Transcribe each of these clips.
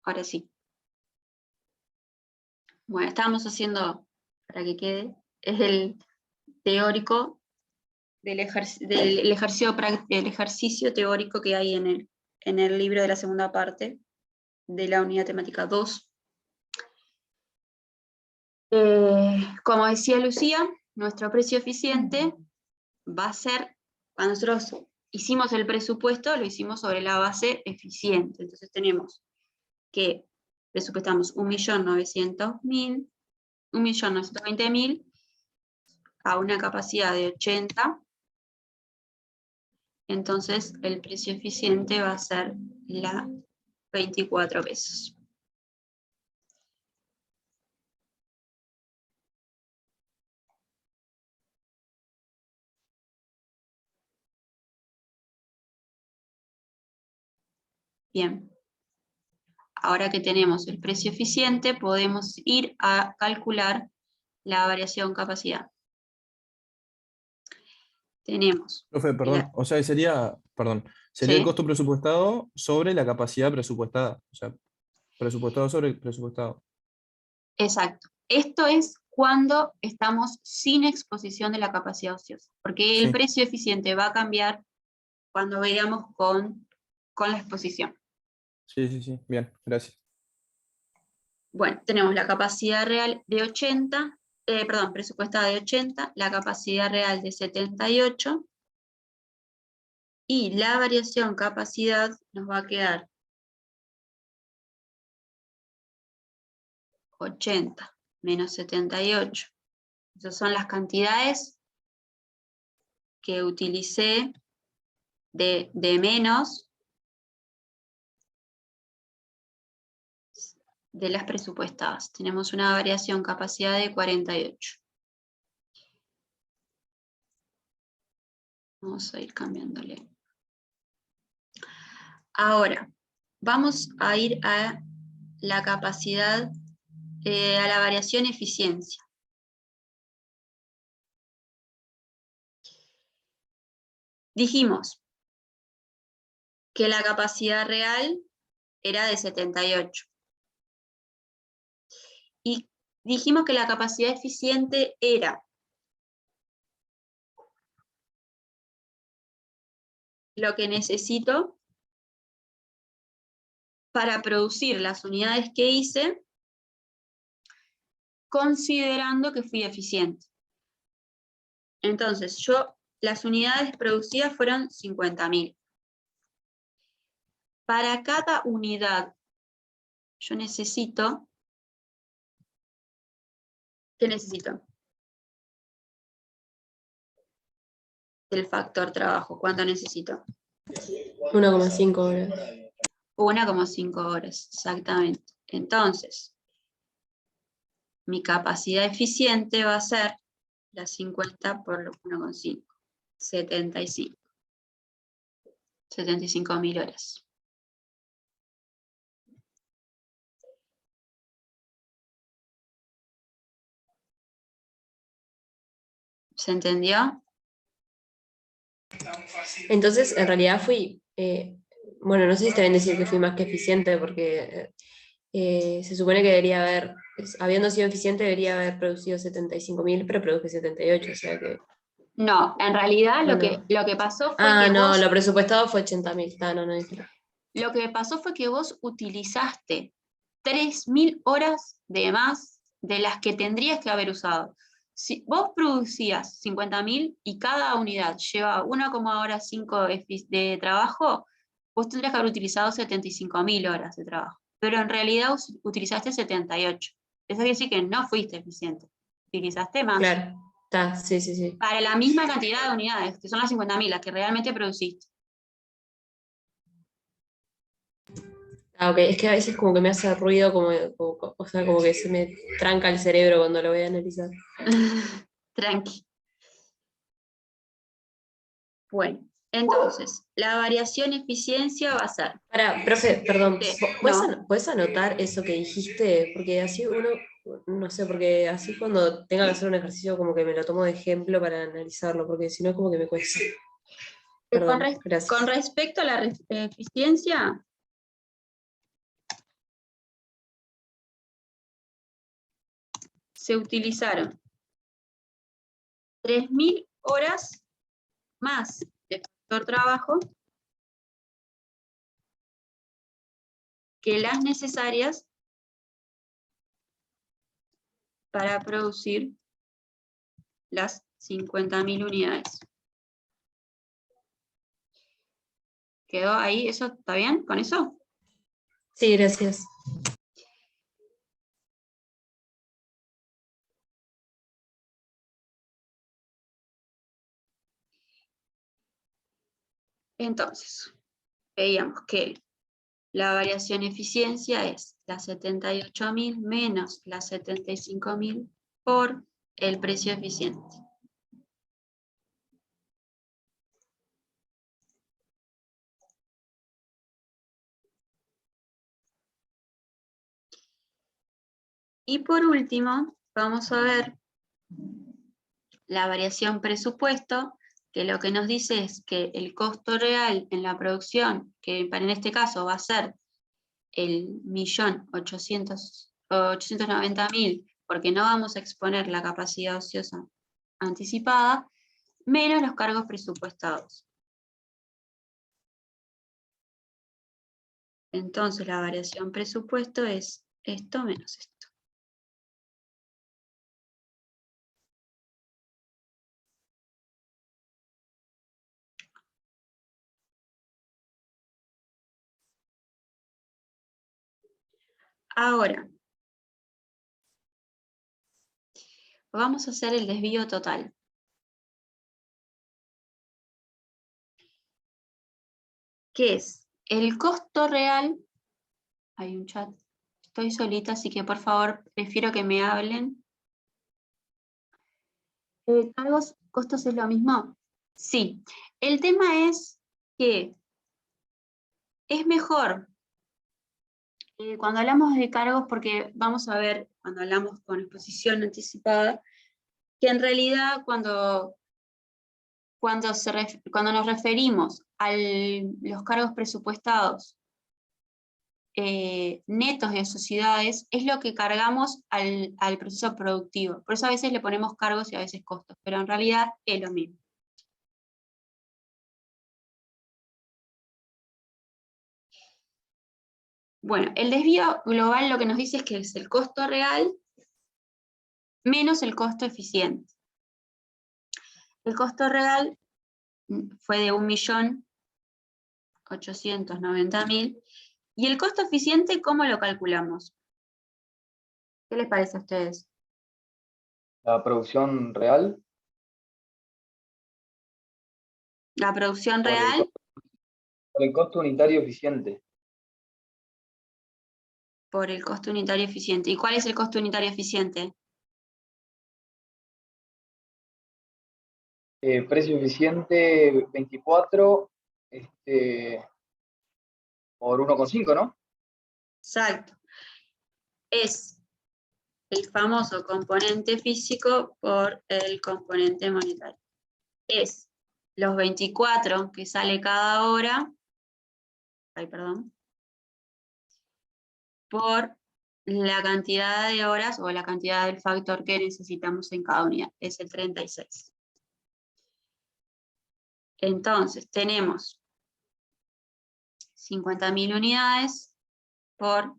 Ahora sí. Bueno, estábamos haciendo, para que quede, es el teórico del ejercicio teórico que hay en el libro de la segunda parte de la unidad temática 2. Como decía Lucía, nuestro precio eficiente va a ser, cuando nosotros hicimos el presupuesto, lo hicimos sobre la base eficiente. Entonces tenemos que presupuestamos 1.920.000 a una capacidad de 80. Entonces el precio eficiente va a ser la 24 pesos. Bien. Ahora que tenemos el precio eficiente, podemos ir a calcular la variación capacidad. Tenemos. Profe, perdón, o sea, sería el ¿Sí? costo presupuestado sobre la capacidad presupuestada. O sea, presupuestado sobre el presupuestado. Exacto. Esto es cuando estamos sin exposición de la capacidad ociosa, porque el Sí, precio eficiente va a cambiar cuando veamos con la exposición. sí, bien, gracias. Bueno, tenemos la capacidad real de 80, presupuestada de 80, la capacidad real de 78, y la variación capacidad nos va a quedar 80 menos 78. Esas son las cantidades que utilicé de menos de las presupuestadas. Tenemos una variación capacidad de 48. Vamos a ir cambiándole. Ahora, vamos a ir a la capacidad, a la variación eficiencia. Dijimos que la capacidad real era de 78. Y dijimos que la capacidad eficiente era lo que necesito para producir las unidades que hice, considerando que fui eficiente. Entonces, las unidades producidas fueron 50.000. Para cada unidad, yo necesito, ¿qué necesito? El factor trabajo, ¿cuánto necesito? 1,5 horas. 1,5 horas, exactamente. Entonces, mi capacidad eficiente va a ser la 50 por los 1,5, 75. 75.000 horas. ¿Se entendió? Entonces, en realidad fui, bueno, no sé si está bien decir que fui más que eficiente, porque se supone que debería haber, habiendo sido eficiente, debería haber producido 75.000, pero produje 78, o sea que... No, en realidad Bueno. lo que pasó fue Ah, que no, vos, lo presupuestado fue 80.000, no dije. lo que pasó fue que vos utilizaste 3.000 horas de más de las que tendrías que haber usado. Si vos producías 50.000 y cada unidad lleva 1,5 de trabajo, vos tendrías que haber utilizado 75.000 horas de trabajo. Pero en realidad utilizaste 78. Eso quiere decir que no fuiste eficiente. Utilizaste más. Claro, está, sí. Para la misma cantidad de unidades, que son las 50.000, las que realmente produciste. Ah, ok, es que a veces como que me hace ruido, o sea, como que se me tranca el cerebro cuando lo voy a analizar. Tranqui. Bueno, entonces, la variación eficiencia va a ser... Profe, perdón, Sí, ¿puedes anotar eso que dijiste? Porque así uno, no sé, porque así cuando tenga que hacer un ejercicio como que me lo tomo de ejemplo para analizarlo, porque si no es como que me cuesta. Perdón, gracias. Con respecto a la eficiencia, se utilizaron 3.000 horas más de factor trabajo que las necesarias para producir las 50.000 unidades. ¿Quedó ahí? ¿Eso está bien con eso? Sí, gracias. Entonces, veíamos que la variación eficiencia es las 78.000 menos las 75.000 por el precio eficiente. Y por último, vamos a ver la variación presupuesto, que lo que nos dice es que el costo real en la producción, que en este caso va a ser el 1.890.000, porque no vamos a exponer la capacidad ociosa anticipada, menos los cargos presupuestados. Entonces la variación presupuesto es esto menos esto. Ahora, vamos a hacer el desvío total. ¿Qué es? El costo real, hay un chat, estoy solita, así que por favor prefiero que me hablen. ¿Cargos, costos es lo mismo? Sí. El tema es que es mejor cuando hablamos de cargos, porque vamos a ver cuando hablamos con exposición anticipada, que en realidad cuando nos referimos a los cargos presupuestados netos de sociedades, es lo que cargamos al proceso productivo. Por eso a veces le ponemos cargos y a veces costos, pero en realidad es lo mismo. Bueno, el desvío global lo que nos dice es que es el costo real menos el costo eficiente. El costo real fue de 1.890.000. ¿Y el costo eficiente cómo lo calculamos? ¿Qué les parece a ustedes? La producción real La producción por real por el costo unitario eficiente. por el costo unitario eficiente. ¿Y cuál es el costo unitario eficiente? Precio eficiente 24 por 1,5, ¿no? Exacto. Es el famoso componente físico por el componente monetario. Es los 24 que sale cada hora, por la cantidad de horas o la cantidad del factor que necesitamos en cada unidad, es el 36. Entonces tenemos 50.000 unidades por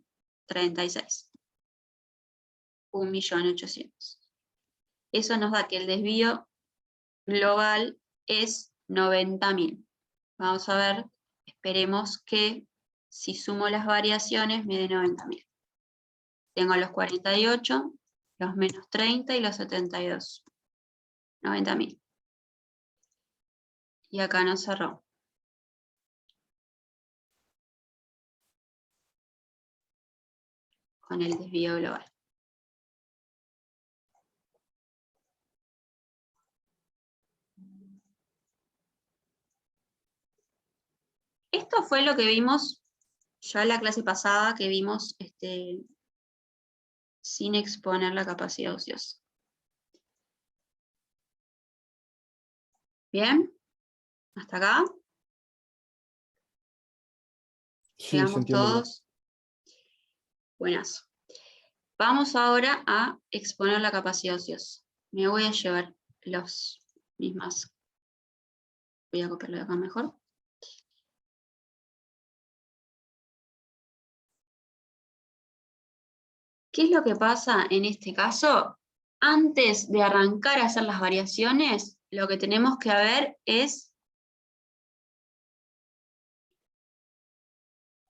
36. 1.800.000. Eso nos da que el desvío global es 90.000. Vamos a ver, esperemos que si sumo las variaciones me dé 90.000. Tengo los 48, los menos 30 y los 72. 90.000. Y acá nos cerró. Con el desvío global. Esto fue lo que vimos ya en la clase pasada, que vimos sin exponer la capacidad ociosa. ¿Bien? ¿Hasta acá? Sí, se ¿Llegamos entiende bien. todos? Buenas. Vamos ahora a exponer la capacidad ociosa. Me voy a llevar los mismas. Voy a copiarlo de acá mejor. ¿Qué es lo que pasa en este caso? Antes de arrancar a hacer las variaciones, lo que tenemos que ver es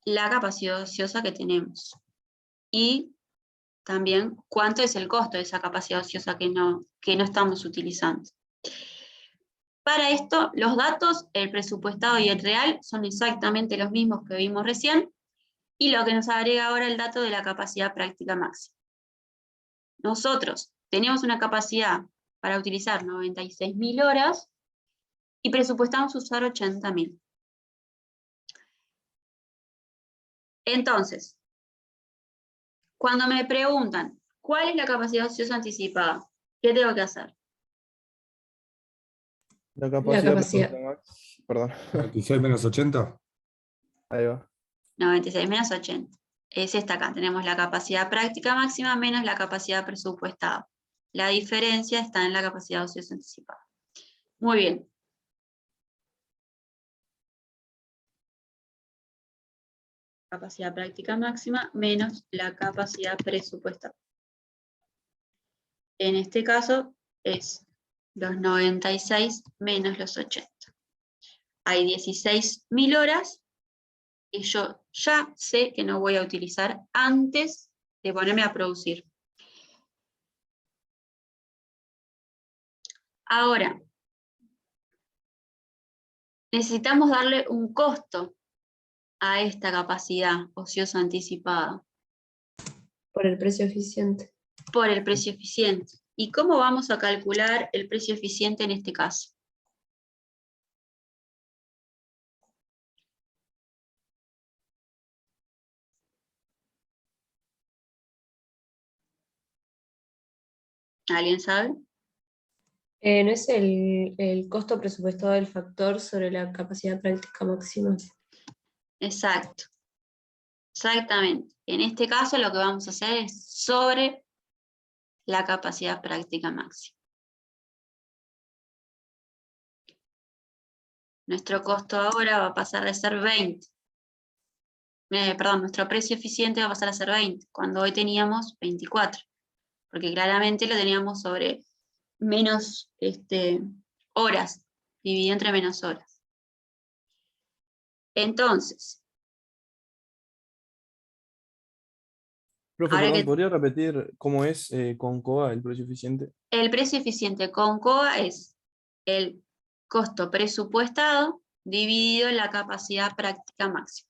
la capacidad ociosa que tenemos. Y también cuánto es el costo de esa capacidad ociosa que no estamos utilizando. Para esto, los datos, el presupuestado y el real, son exactamente los mismos que vimos recién, y lo que nos agrega ahora el dato de la capacidad práctica máxima. Nosotros tenemos una capacidad para utilizar 96.000 horas y presupuestamos usar 80.000. Entonces, cuando me preguntan cuál es la capacidad ociosa anticipada, ¿qué tengo que hacer? La capacidad. Perdón. 96 menos 80. Ahí va. 96 menos 80. Es esta acá, tenemos la capacidad práctica máxima menos la capacidad presupuestada. La diferencia está en la capacidad ociosa anticipada. Muy bien. Capacidad práctica máxima menos la capacidad presupuestada. En este caso es los 96 menos los 80. Hay 16.000 horas que yo ya sé que no voy a utilizar antes de ponerme a producir. Ahora, necesitamos darle un costo a esta capacidad ociosa anticipada. Por el precio eficiente. Por el precio eficiente. ¿Y cómo vamos a calcular el precio eficiente en este caso? ¿Alguien sabe? ¿No es el costo presupuestado del factor sobre la capacidad práctica máxima? Exacto. Exactamente. En este caso lo que vamos a hacer es sobre la capacidad práctica máxima. Nuestro costo ahora va a pasar de ser 20. Perdón, nuestro precio eficiente va a pasar a ser 20, cuando hoy teníamos 24. Porque claramente lo teníamos sobre menos horas, dividido entre menos horas. Entonces, Profe, ahora perdón, que ¿podría repetir cómo es con COA el precio eficiente? el precio eficiente con COA es el costo presupuestado dividido en la capacidad práctica máxima.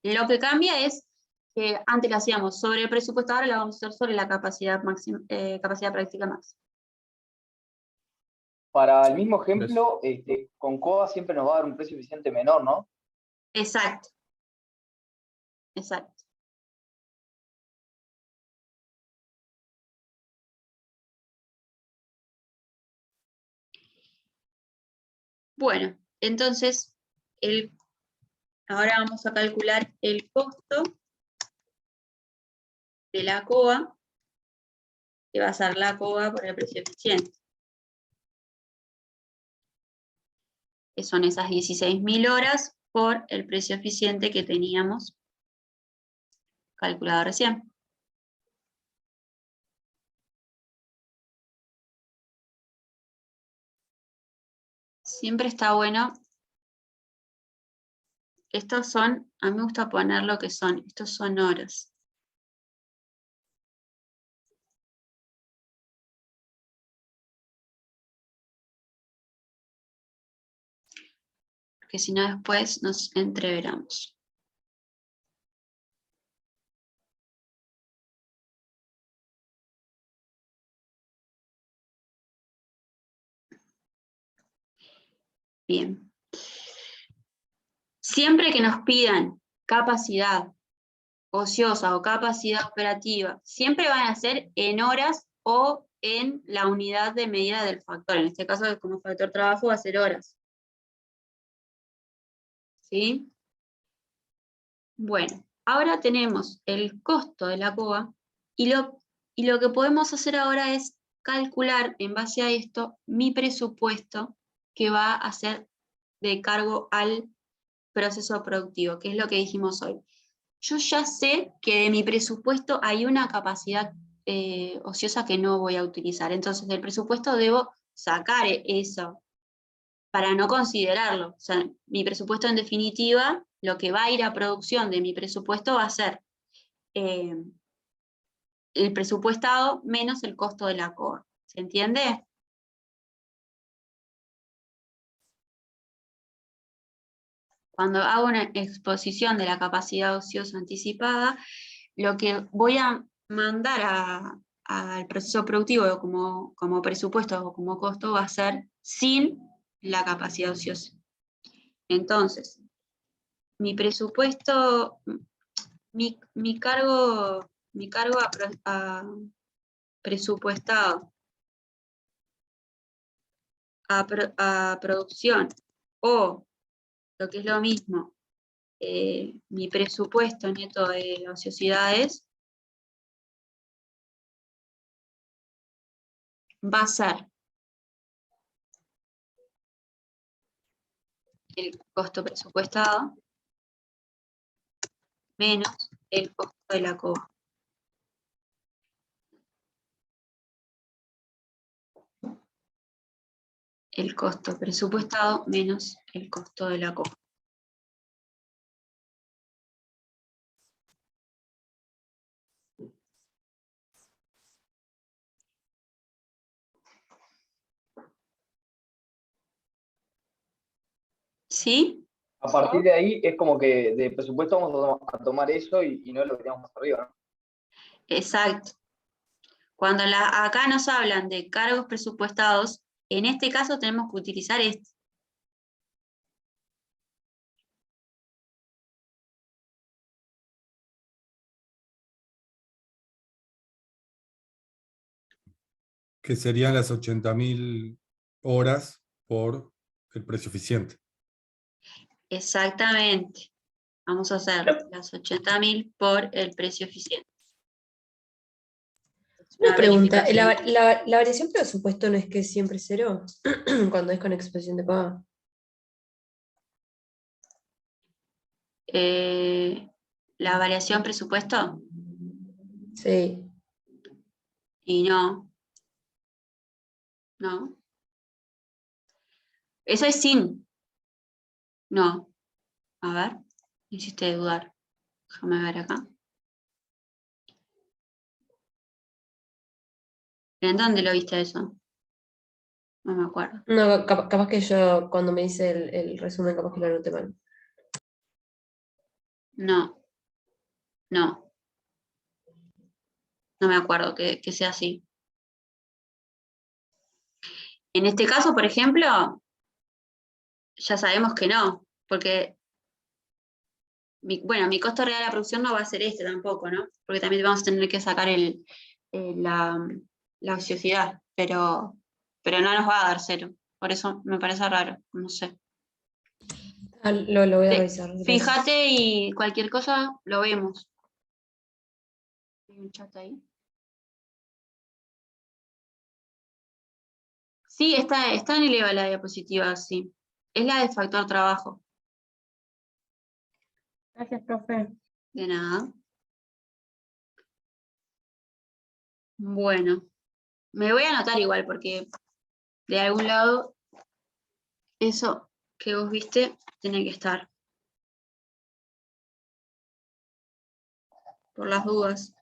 Lo que cambia es que antes lo hacíamos sobre el presupuestado, ahora lo vamos a hacer sobre la capacidad práctica máxima. Para el mismo ejemplo, con COA siempre nos va a dar un precio eficiente menor, ¿no? Exacto. Exacto. Bueno, entonces, ahora vamos a calcular el costo de la COA, que va a ser la COA por el precio eficiente. Que son esas 16.000 horas por el precio eficiente que teníamos calculado recién. Siempre está bueno. Estos son, a mí me gusta poner lo que son, estos son horas. Porque si no después nos entreveramos. Bien. Siempre que nos pidan capacidad ociosa o capacidad operativa, siempre van a ser en horas o en la unidad de medida del factor. En este caso, como factor trabajo, va a ser horas. ¿Sí? Bueno, ahora tenemos el costo de la COA, y lo que podemos hacer ahora es calcular en base a esto mi presupuesto que va a ser de cargo al proceso productivo, que es lo que dijimos hoy. Yo ya sé que de mi presupuesto hay una capacidad ociosa que no voy a utilizar, entonces del presupuesto debo sacar eso para no considerarlo. O sea, mi presupuesto en definitiva, lo que va a ir a producción de mi presupuesto va a ser el presupuestado menos el costo de la COA. ¿Se entiende? Cuando hago una exposición de la capacidad ociosa anticipada, lo que voy a mandar al proceso productivo como presupuesto o como costo va a ser sin la capacidad ociosa. Entonces, mi presupuesto, mi cargo presupuestado a producción, o lo que es lo mismo, mi presupuesto neto de ociosidades va a ser el costo presupuestado menos el costo de la COA. El costo presupuestado menos el costo de la COA. ¿Sí? A partir de ahí es como que de presupuesto vamos a tomar eso y no lo que tenemos más arriba, ¿no? Exacto. Cuando acá nos hablan de cargos presupuestados, en este caso tenemos que utilizar este. Que serían las 80.000 horas por el precio eficiente. Exactamente. Vamos a hacer las 80.000 por el precio eficiente. Una pregunta, verificación. ¿la variación presupuesto no es que es siempre cero cuando es con exposición de paga? La variación presupuesto, Sí. y no. No. Eso es sin. No. A ver, me hiciste dudar. Déjame ver acá. ¿En dónde lo viste eso? No me acuerdo. No, capaz que yo cuando me hice el resumen, capaz que lo anoté mal. No. No. No me acuerdo que sea así. En este caso, por ejemplo, ya sabemos que no, porque mi costo real de la producción no va a ser este tampoco, ¿no? Porque también vamos a tener que sacar la ociosidad, pero no nos va a dar cero. Por eso me parece raro, no sé. Lo voy a revisar. Gracias. Fíjate y cualquier cosa lo vemos. Hay un chat ahí. Sí, está en eleva la diapositiva, sí. Es la de factor trabajo. Gracias, profe. De nada. Bueno, me voy a anotar igual porque de algún lado eso que vos viste tiene que estar. Por las dudas.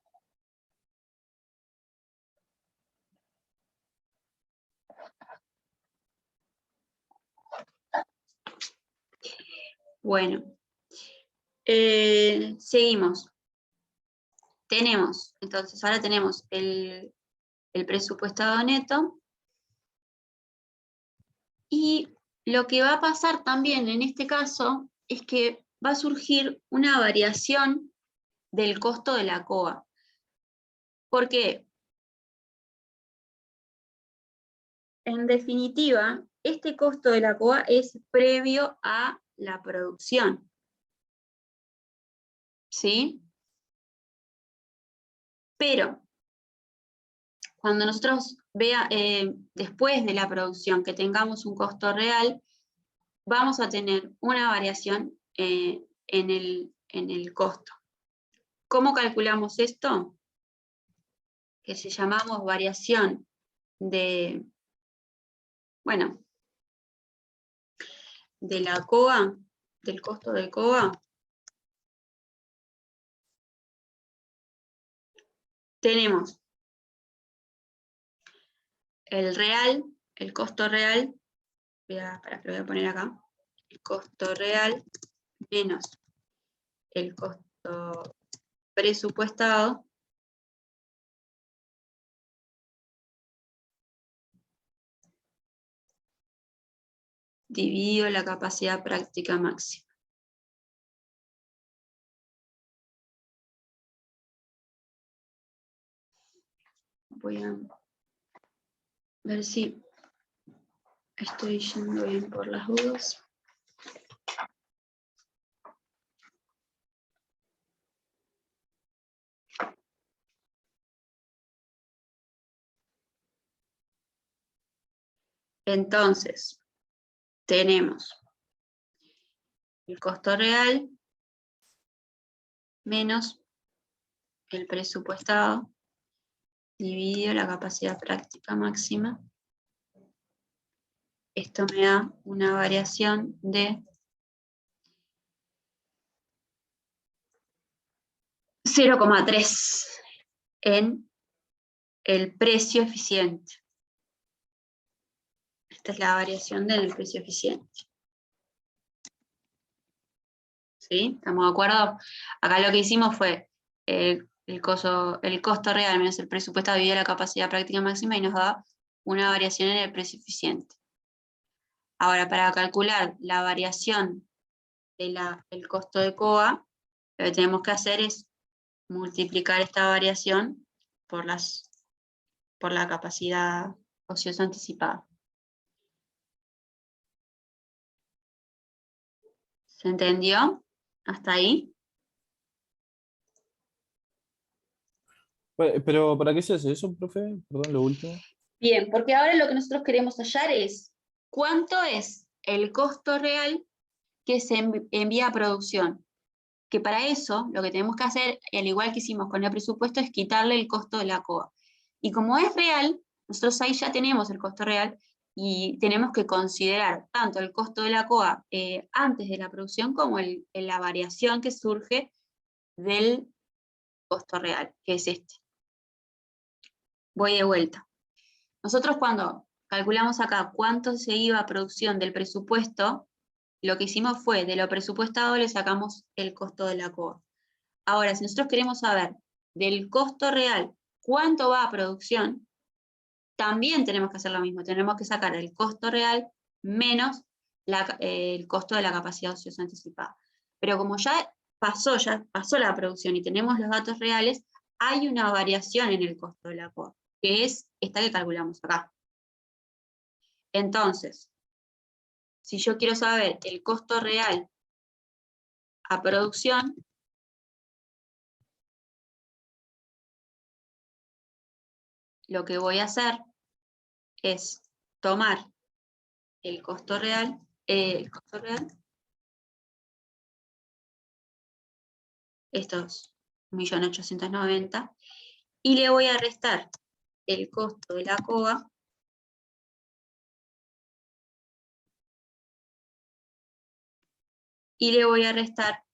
Bueno, seguimos. Entonces ahora tenemos el presupuestado neto. Y lo que va a pasar también en este caso es que va a surgir una variación del costo de la COA. ¿Por qué? En definitiva, este costo de la COA es previo a la producción. ¿sí? Pero cuando nosotros después de la producción que tengamos un costo real, vamos a tener una variación en el costo. ¿Cómo calculamos esto? Que se llamamos variación de, bueno, de la COA, del costo de COA. Tenemos el real, el costo real, para que lo voy a poner acá, el costo real menos el costo presupuestado dividido la capacidad práctica máxima. Voy a ver si estoy yendo bien por las dudas. Entonces, tenemos el costo real menos el presupuestado dividido la capacidad práctica máxima. Esto me da una variación de 0,3 en el precio eficiente. Esta es la variación del precio eficiente. ¿Sí? ¿Estamos de acuerdo? Acá lo que hicimos fue el costo real menos el presupuesto dividido la capacidad práctica máxima y nos da una variación en el precio eficiente. Ahora, para calcular la variación del costo de COA, lo que tenemos que hacer es multiplicar esta variación por la capacidad ociosa anticipada. ¿Se entendió? ¿Hasta ahí? Pero ¿para qué se hace eso, profe? Perdón, lo último. Bien, porque ahora lo que nosotros queremos hallar es cuánto es el costo real que se envía a producción. Que para eso lo que tenemos que hacer, al igual que hicimos con el presupuesto, es quitarle el costo de la COA. Y como es real, nosotros ahí ya tenemos el costo real y tenemos que considerar tanto el costo de la COA antes de la producción como la variación que surge del costo real, que es este. Voy de vuelta. Nosotros cuando calculamos acá cuánto se iba a producción del presupuesto, lo que hicimos fue, de lo presupuestado le sacamos el costo de la COA. Ahora, si nosotros queremos saber del costo real cuánto va a producción, también tenemos que hacer lo mismo. Tenemos que sacar el costo real menos el costo de la capacidad ociosa anticipada. Pero como ya pasó la producción y tenemos los datos reales, hay una variación en el costo de la COA, que es esta que calculamos acá. Entonces, si yo quiero saber el costo real a producción, lo que voy a hacer es tomar el costo real, estos 1.890.000, y le voy a restar el costo de la COA y le voy a restar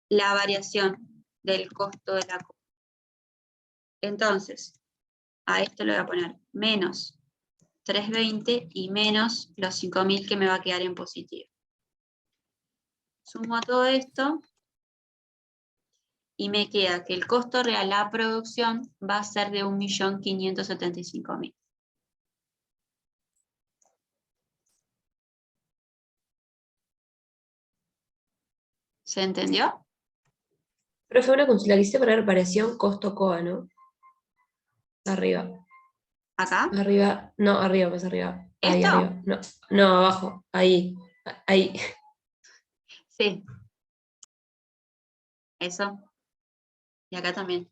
la variación del costo de la COA. Entonces, a esto le voy a poner menos 320 y menos los 5.000 que me va a quedar en positivo. Sumo a todo esto y me queda que el costo real a producción va a ser de 1.575.000. ¿Se entendió? Profe, una consulta que hice para ver variación costo-COA, ¿no? Arriba. ¿Acá? Arriba, no, arriba, más arriba. Ahí ¿Esto? arriba. No, no, abajo. Ahí. Ahí. Sí. Eso. Y acá también.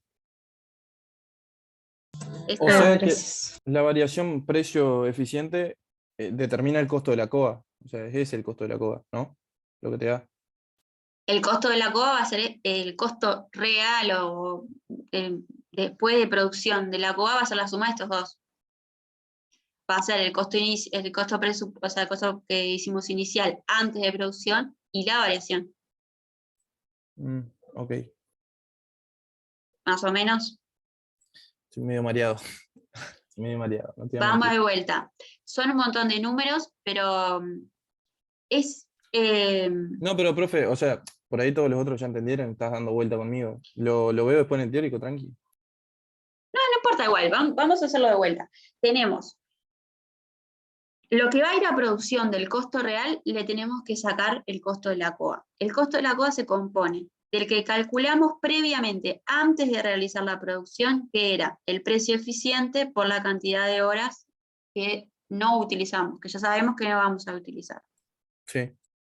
O Ah, sea que gracias. la variación precio-eficiente determina el costo de la COA. O sea, ese es el costo de la COA, ¿no? Lo que te da. El costo de la COA va a ser el costo real o después de producción de la COA va a ser la suma de estos dos. Va a ser el costo, o sea, el costo que hicimos inicial antes de producción y la variación, Ok, más o menos. estoy medio mareado. Estoy medio mareado, no te voy a Vamos mentir. de vuelta. Son un montón de números, pero es... No, pero profe, o sea, por ahí todos los otros ya entendieron, estás dando vuelta conmigo. Lo veo después en el teórico, tranqui. no importa igual, vamos a hacerlo de vuelta. Tenemos lo que va a ir a producción del costo real, le tenemos que sacar el costo de la COA. El costo de la COA se compone del que calculamos previamente, antes de realizar la producción, que era el precio eficiente por la cantidad de horas que no utilizamos, que ya sabemos que no vamos a utilizar. Sí.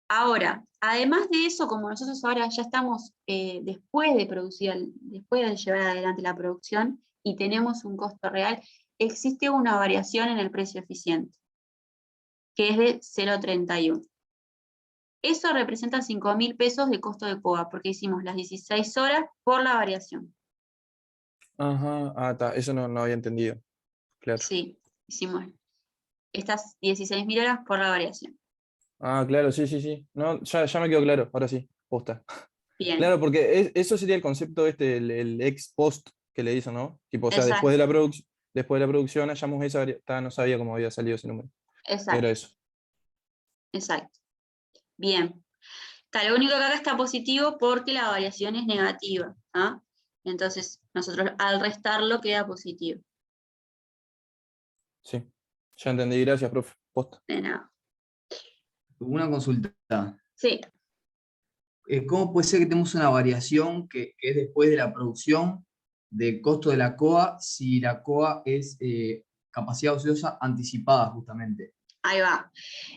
Ahora, además de eso, como nosotros ahora ya estamos después de producir, después de llevar adelante la producción y tenemos un costo real, existe una variación en el precio eficiente, que es de 0,31. Eso representa 5.000 pesos de costo de COA, porque hicimos las 16 horas por la variación. Ajá, está, eso no había entendido. Claro. Sí, hicimos estas 16.000 horas por la variación. Ah, claro, sí. No, ya me quedó claro, ahora sí, posta. Bien, Claro, porque eso sería el concepto el ex post que le hizo, ¿no? Tipo, o sea, exacto, después de la producción hallamos esa no sabía cómo había salido ese número. Era exacto, eso. exacto. Bien. Lo único que acá está positivo porque la variación es negativa. ¿Ah? Entonces, nosotros al restarlo queda positivo. Sí. Ya entendí, gracias, profe. Posta. De nada. Una consulta. Sí, ¿Cómo puede ser que tenemos una variación que es después de la producción del costo de la COA si la COA es capacidad ociosa anticipada justamente? ahí va.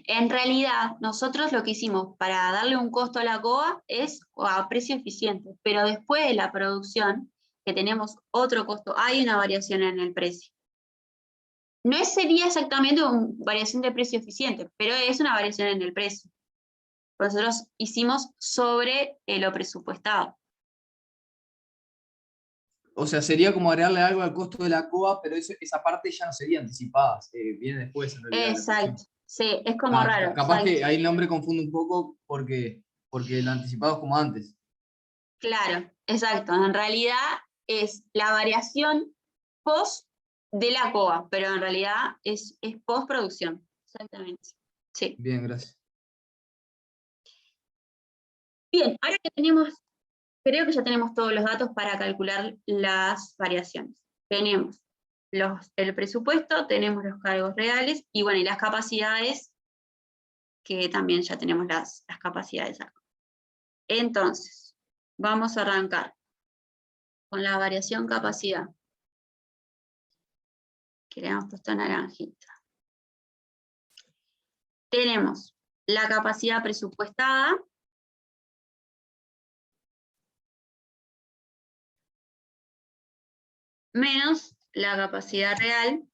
En realidad, nosotros lo que hicimos para darle un costo a la COA es a precio eficiente, pero después de la producción, que tenemos otro costo, hay una variación en el precio. No sería exactamente una variación de precio eficiente, pero es una variación en el precio. Nosotros hicimos sobre lo presupuestado. O sea, sería como agregarle algo al costo de la COA, pero esa parte ya no sería anticipada, viene después en realidad de la Exacto, producción. sí, es como raro. Capaz Exacto. que ahí el nombre confunde un poco porque el anticipado es como antes. Claro, exacto. En realidad es la variación post de la COA, pero en realidad es postproducción. Exactamente. Sí. Bien, gracias. Bien, ahora que tenemos, creo que ya tenemos todos los datos para calcular las variaciones. Tenemos el presupuesto, tenemos los cargos reales y bueno, y las capacidades, que también ya tenemos las capacidades acá. Entonces, vamos a arrancar con la variación capacidad, que le hemos puesto naranjita. Tenemos la capacidad presupuestada, menos la capacidad real.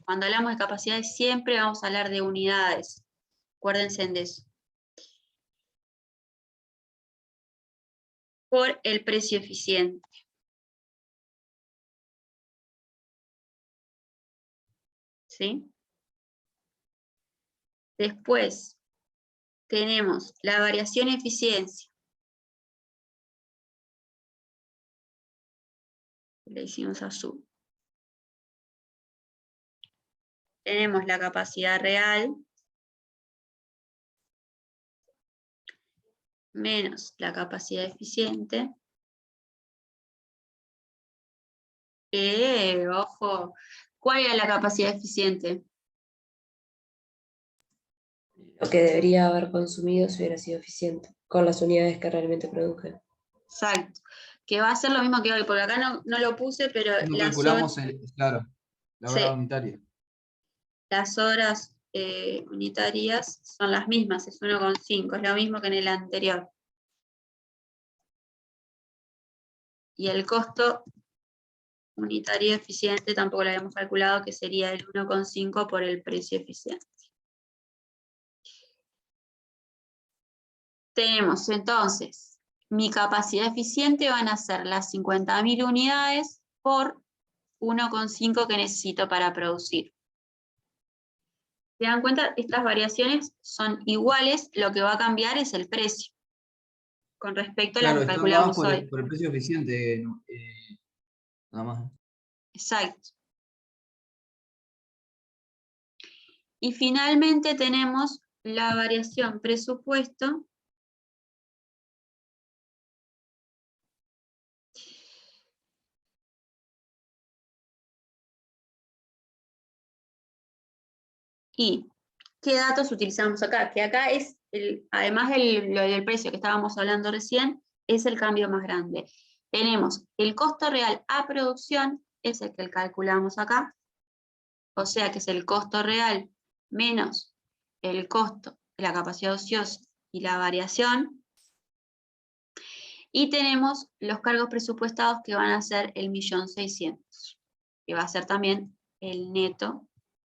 Cuando hablamos de capacidades siempre vamos a hablar de unidades. Acuérdense de eso. Por el precio eficiente. ¿Sí? Después tenemos la variación eficiencia. Le hicimos azul. Tenemos la capacidad real menos la capacidad eficiente. Ojo, ¿cuál era la capacidad eficiente? Lo que debería haber consumido si hubiera sido eficiente, con las unidades que realmente produje. Exacto. Que va a ser lo mismo que hoy, porque acá no lo puse, pero No calculamos, claro, la hora sí, unitaria. las horas unitarias son las mismas, es 1,5, es lo mismo que en el anterior. Y el costo unitario eficiente tampoco lo habíamos calculado, que sería el 1,5 por el precio eficiente. Tenemos entonces, mi capacidad eficiente van a ser las 50.000 unidades por 1,5 que necesito para producir. ¿Se dan cuenta? Estas variaciones son iguales, lo que va a cambiar es el precio, con respecto a las Claro, que están calculamos dadas hoy. por el precio eficiente, nada más. Exacto. Y finalmente tenemos la variación presupuesto y ¿qué datos utilizamos acá? Que acá es, además lo del precio que estábamos hablando recién, es el cambio más grande. Tenemos el costo real a producción, es el que calculamos acá, o sea que es el costo real menos el costo de la capacidad ociosa y la variación. Y tenemos los cargos presupuestados que van a ser el 1.600.000, que va a ser también el neto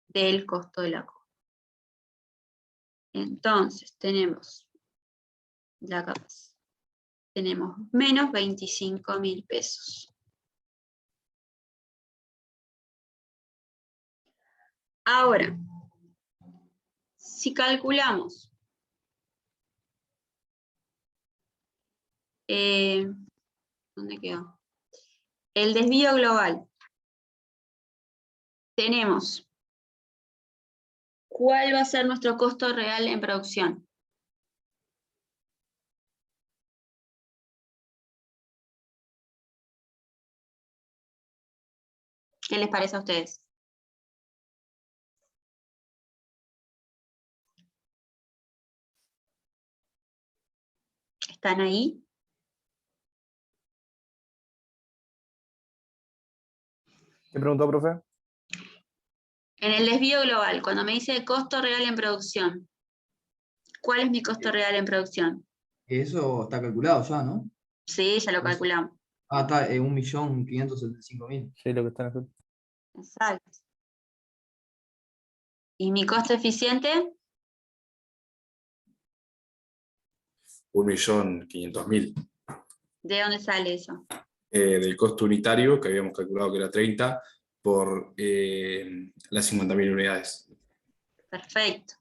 del costo de la copa. Entonces tenemos la capacidad. Tenemos menos 25.000 pesos. Ahora, si calculamos ¿dónde quedó? El desvío global. Tenemos ¿cuál va a ser nuestro costo real en producción? ¿Qué les parece a ustedes? ¿Están ahí? ¿Qué preguntó, profe? En el desvío global, cuando me dice costo real en producción, ¿cuál es mi costo real en producción? Eso está calculado ya, ¿no? Sí, ya lo calculamos. Ah, está, 1.575.000. Sí, lo que está en azul. Exacto. ¿Y mi costo eficiente? 1.500.000. ¿De dónde sale eso? Del costo unitario, que habíamos calculado que era 30, por las 50.000 unidades. Perfecto.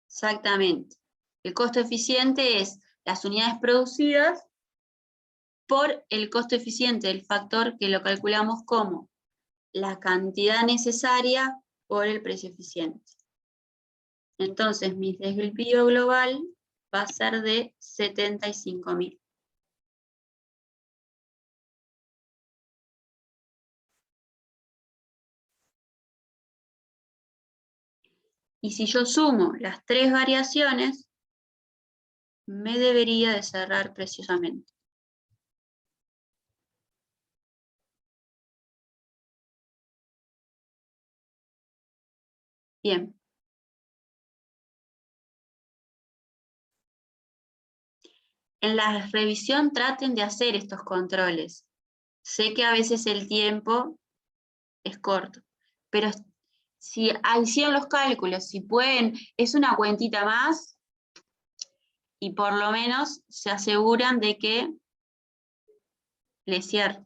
Exactamente. El costo eficiente es las unidades producidas por el costo eficiente, el factor que lo calculamos como la cantidad necesaria por el precio eficiente. Entonces, mi desvío global va a ser de 75.000. Y si yo sumo las tres variaciones, me debería de cerrar preciosamente. Bien. En la revisión traten de hacer estos controles. Sé que a veces el tiempo es corto, pero si hicieron los cálculos, si pueden, es una cuentita más y por lo menos se aseguran de que les cierre.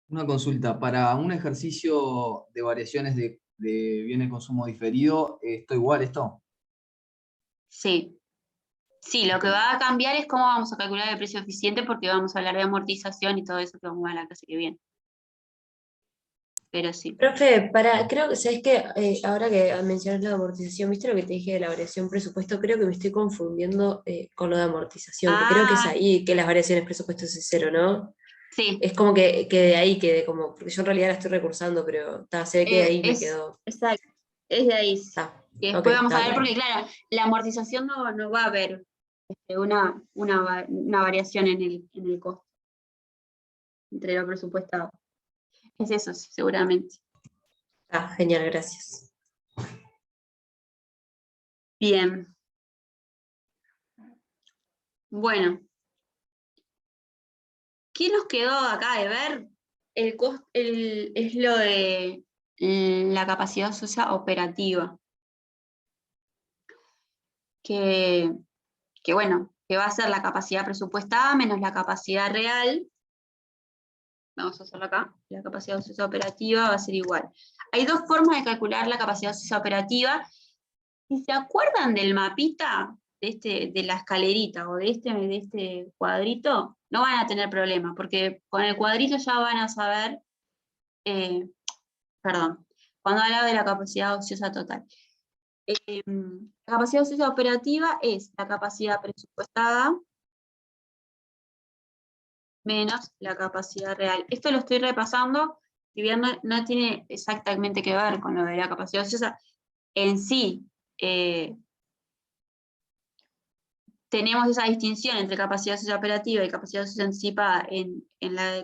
Una consulta, para un ejercicio de variaciones de bienes de consumo diferido, ¿esto igual esto? Sí. Sí, lo que va a cambiar es cómo vamos a calcular el precio eficiente porque vamos a hablar de amortización y todo eso que vamos a ver la clase que viene. Pero sí. Profe, creo que, ¿sabes qué? Ahora que mencionas la amortización, ¿viste lo que te dije de la variación presupuesto? Creo que me estoy confundiendo con lo de amortización, que creo que es ahí que las variaciones presupuesto es cero, ¿no? Sí. Es como que de ahí quedé, como, porque yo en realidad la estoy recursando, pero se ve que de ahí me quedó. Exacto, es de ahí. Que después Ok, vamos a ver, claro. porque claro, la amortización no va a haber una variación en el costo entre lo presupuestado. Es eso, sí, seguramente. Genial, gracias. Bien. Bueno, ¿qué nos quedó acá de ver? Es lo de la capacidad ociosa operativa. Que bueno, que va a ser la capacidad presupuestada menos la capacidad real. Vamos a hacerlo acá. La capacidad ociosa operativa va a ser igual. Hay dos formas de calcular la capacidad ociosa operativa. Si se acuerdan del mapita, de la escalerita o de este cuadrito, no van a tener problema, porque con el cuadrito ya van a saber, perdón, cuando hablaba de la capacidad ociosa total. La capacidad ociosa operativa es la capacidad presupuestada menos la capacidad real. Esto lo estoy repasando, si bien no tiene exactamente que ver con lo de la capacidad ociosa en sí. Tenemos esa distinción entre capacidad ociosa operativa y capacidad ociosa anticipada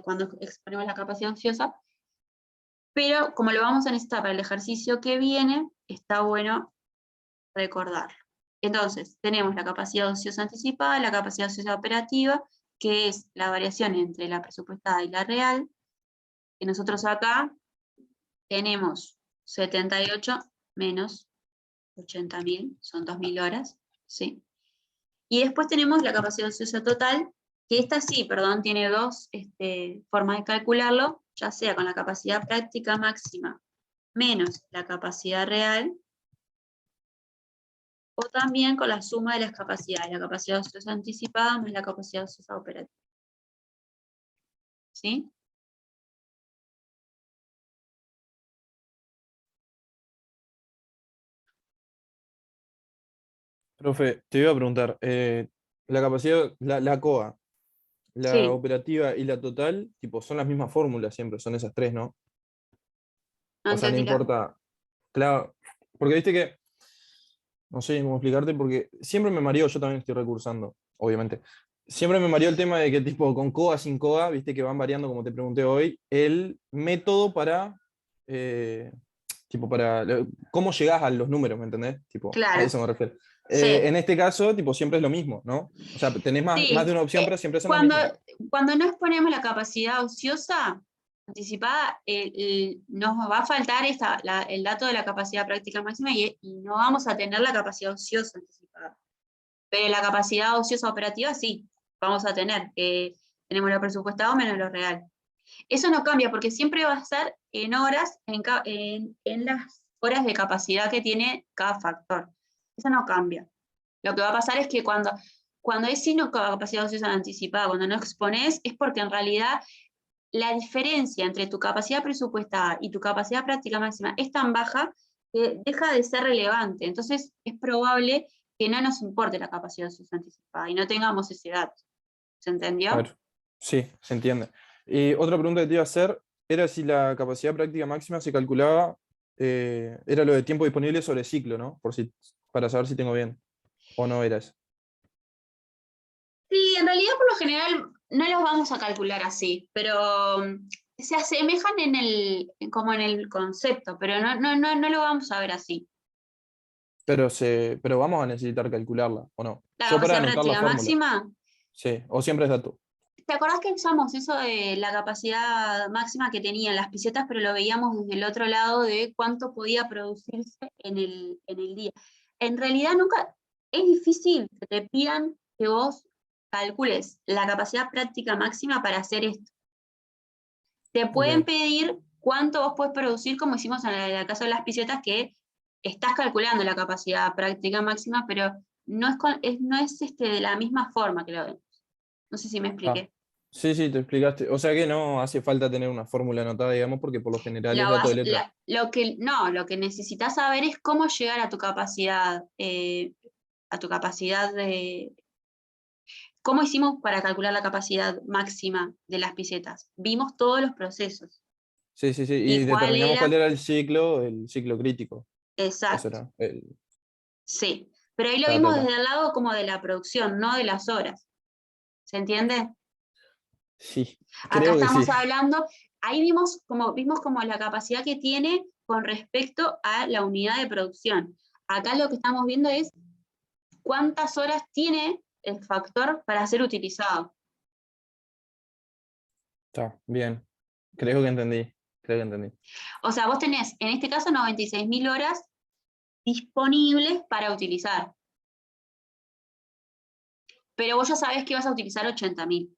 cuando exponemos la capacidad ociosa, pero como lo vamos a necesitar para el ejercicio que viene, está bueno recordarlo. Entonces, tenemos la capacidad ociosa anticipada, la capacidad ociosa operativa, que es la variación entre la presupuestada y la real, que nosotros acá tenemos 78 menos 80.000, son 2.000 horas, ¿sí? Y después tenemos la capacidad ociosa total, que esta sí, perdón, tiene dos formas de calcularlo, ya sea con la capacidad práctica máxima menos la capacidad real, o también con la suma de las capacidades, la capacidad ociosa anticipada más la capacidad ociosa operativa. ¿Sí? Profe, te iba a preguntar, la capacidad, la COA, la Sí. operativa y la total, tipo, son las mismas fórmulas siempre, son esas tres, ¿no? No O sea, no entendí importa, claro, porque viste que, no sé cómo explicarte, porque siempre me mareó, yo también estoy recursando, obviamente. Siempre me mareó el tema de que, tipo, con COA, sin COA, viste que van variando, como te pregunté hoy, el método para, tipo, cómo llegás a los números, ¿me entendés? Tipo, a Claro. eso me refiero. Sí. En este caso, tipo, siempre es lo mismo, ¿no? O sea, tenés más Sí, de una opción, pero siempre son las cuando, mismas. cuando no exponemos la capacidad ociosa anticipada, nos va a faltar el dato de la capacidad práctica máxima y no vamos a tener la capacidad ociosa anticipada. Pero la capacidad ociosa operativa sí, vamos a tener. Tenemos lo presupuestado menos lo real. Eso no cambia porque siempre va a ser en horas, en las horas de capacidad que tiene cada factor. Eso no cambia. Lo que va a pasar es que cuando es sin capacidad ociosa anticipada, cuando no expones, es porque en realidad la diferencia entre tu capacidad presupuestada y tu capacidad práctica máxima es tan baja que deja de ser relevante. Entonces es probable que no nos importe la capacidad ociosa anticipada y no tengamos ese dato. ¿Se entendió? Claro. Sí, se entiende. Y otra pregunta que te iba a hacer era si la capacidad práctica máxima se calculaba, era lo de tiempo disponible sobre ciclo, ¿no? Para saber si tengo bien. ¿O no era eso? Sí, en realidad por lo general no los vamos a calcular así, pero se asemejan como en el concepto, pero no lo vamos a ver así. Pero vamos a necesitar calcularla, ¿o no? La Yo para capacidad anotar la práctica fórmula. máxima, Sí, o siempre es dato. ¿te acordás que usamos eso de la capacidad máxima que tenían las pisetas, pero lo veíamos desde el otro lado de cuánto podía producirse en el día? En realidad nunca, es difícil que te pidan que vos calcules la capacidad práctica máxima para hacer esto. Te pueden Ok. pedir cuánto vos podés producir, como hicimos en el caso de las pisetas, que estás calculando la capacidad práctica máxima, pero no es de la misma forma que lo vemos. No sé si me Ah, expliqué. sí, sí, te explicaste. O sea que no hace falta tener una fórmula anotada, digamos, porque por lo general es Lo, dato de vas- letra. lo que necesitas saber es cómo llegar a tu capacidad, cómo hicimos para calcular la capacidad máxima de las pisetas. Vimos todos los procesos Sí, sí, sí. y Y cuál determinamos cuál era, era el ciclo crítico. Eso exacto, era. sí. Pero ahí lo Ta, ta, vimos ta. desde el lado como de la producción, no de las horas. ¿Se entiende? Sí, Acá creo que sí. estamos hablando, ahí vimos como la capacidad que tiene con respecto a la unidad de producción. Acá lo que estamos viendo es cuántas horas tiene el factor para ser utilizado. Está bien. Creo que entendí. Creo que entendí. O sea, vos tenés, en este caso, 96.000 horas disponibles para utilizar. Pero vos ya sabés que vas a utilizar 80.000.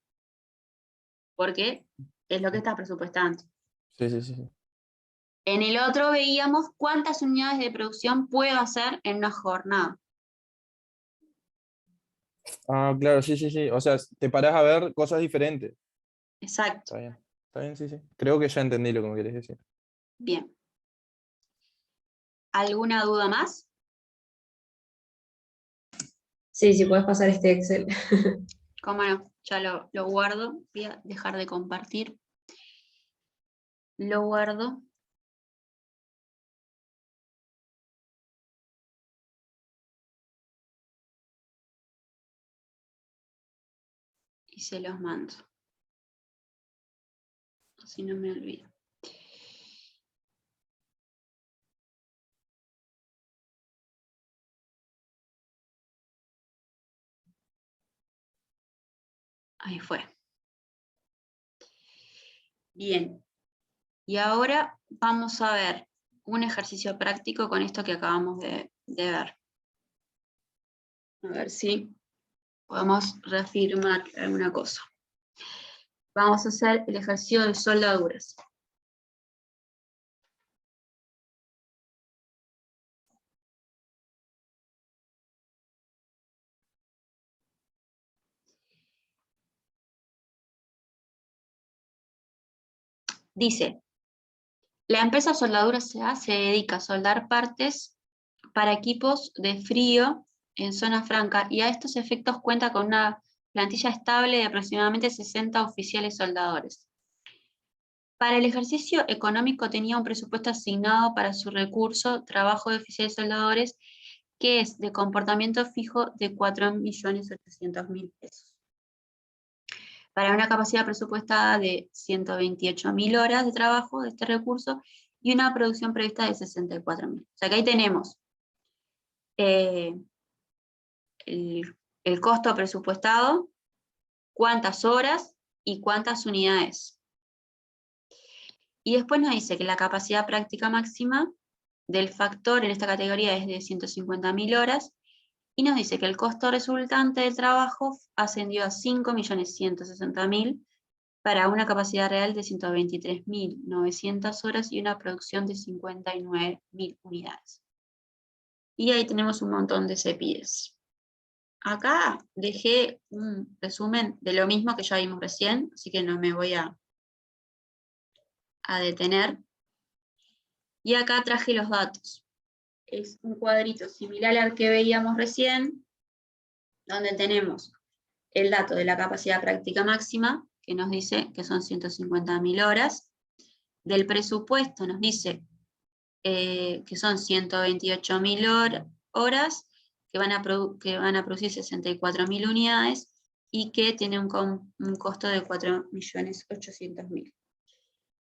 Porque es lo que estás presupuestando. Sí, sí, sí, sí. En el otro veíamos cuántas unidades de producción puedo hacer en una jornada. Ah, claro, sí, sí, sí. O sea, te parás a ver cosas diferentes. Exacto. Está bien. Está bien, sí, sí. Creo que ya entendí lo que me querés decir. Bien. ¿Alguna duda más? Sí, si puedes pasar este Excel. Cómo no, ya lo guardo. Voy a dejar de compartir. Lo guardo. Y se los mando. Así no me olvido. Ahí fue. Bien. Y ahora vamos a ver un ejercicio práctico con esto que acabamos de ver. A ver si podemos reafirmar alguna cosa. Vamos a hacer el ejercicio de soldaduras. Dice, la empresa Soldaduras S.A. se dedica a soldar partes para equipos de frío en zona franca y a estos efectos cuenta con una plantilla estable de aproximadamente 60 oficiales soldadores. Para el ejercicio económico tenía un presupuesto asignado para su recurso trabajo de oficiales soldadores que es de comportamiento fijo de 4.800.000 pesos. Para una capacidad presupuestada de 128.000 horas de trabajo de este recurso y una producción prevista de 64.000. O sea que ahí tenemos el costo presupuestado, cuántas horas y cuántas unidades. Y después nos dice que la capacidad práctica máxima del factor en esta categoría es de 150.000 horas y nos dice que el costo resultante del trabajo ascendió a 5.160.000 para una capacidad real de 123.900 horas y una producción de 59.000 unidades. Y ahí tenemos un montón de CPIs. Acá dejé un resumen de lo mismo que ya vimos recién, así que no me voy a detener. Y acá traje los datos. Es un cuadrito similar al que veíamos recién, donde tenemos el dato de la capacidad práctica máxima, que nos dice que son 150.000 horas. Del presupuesto nos dice que son 128.000 horas, que van a producir 64.000 unidades y que tiene un costo de 4.800.000.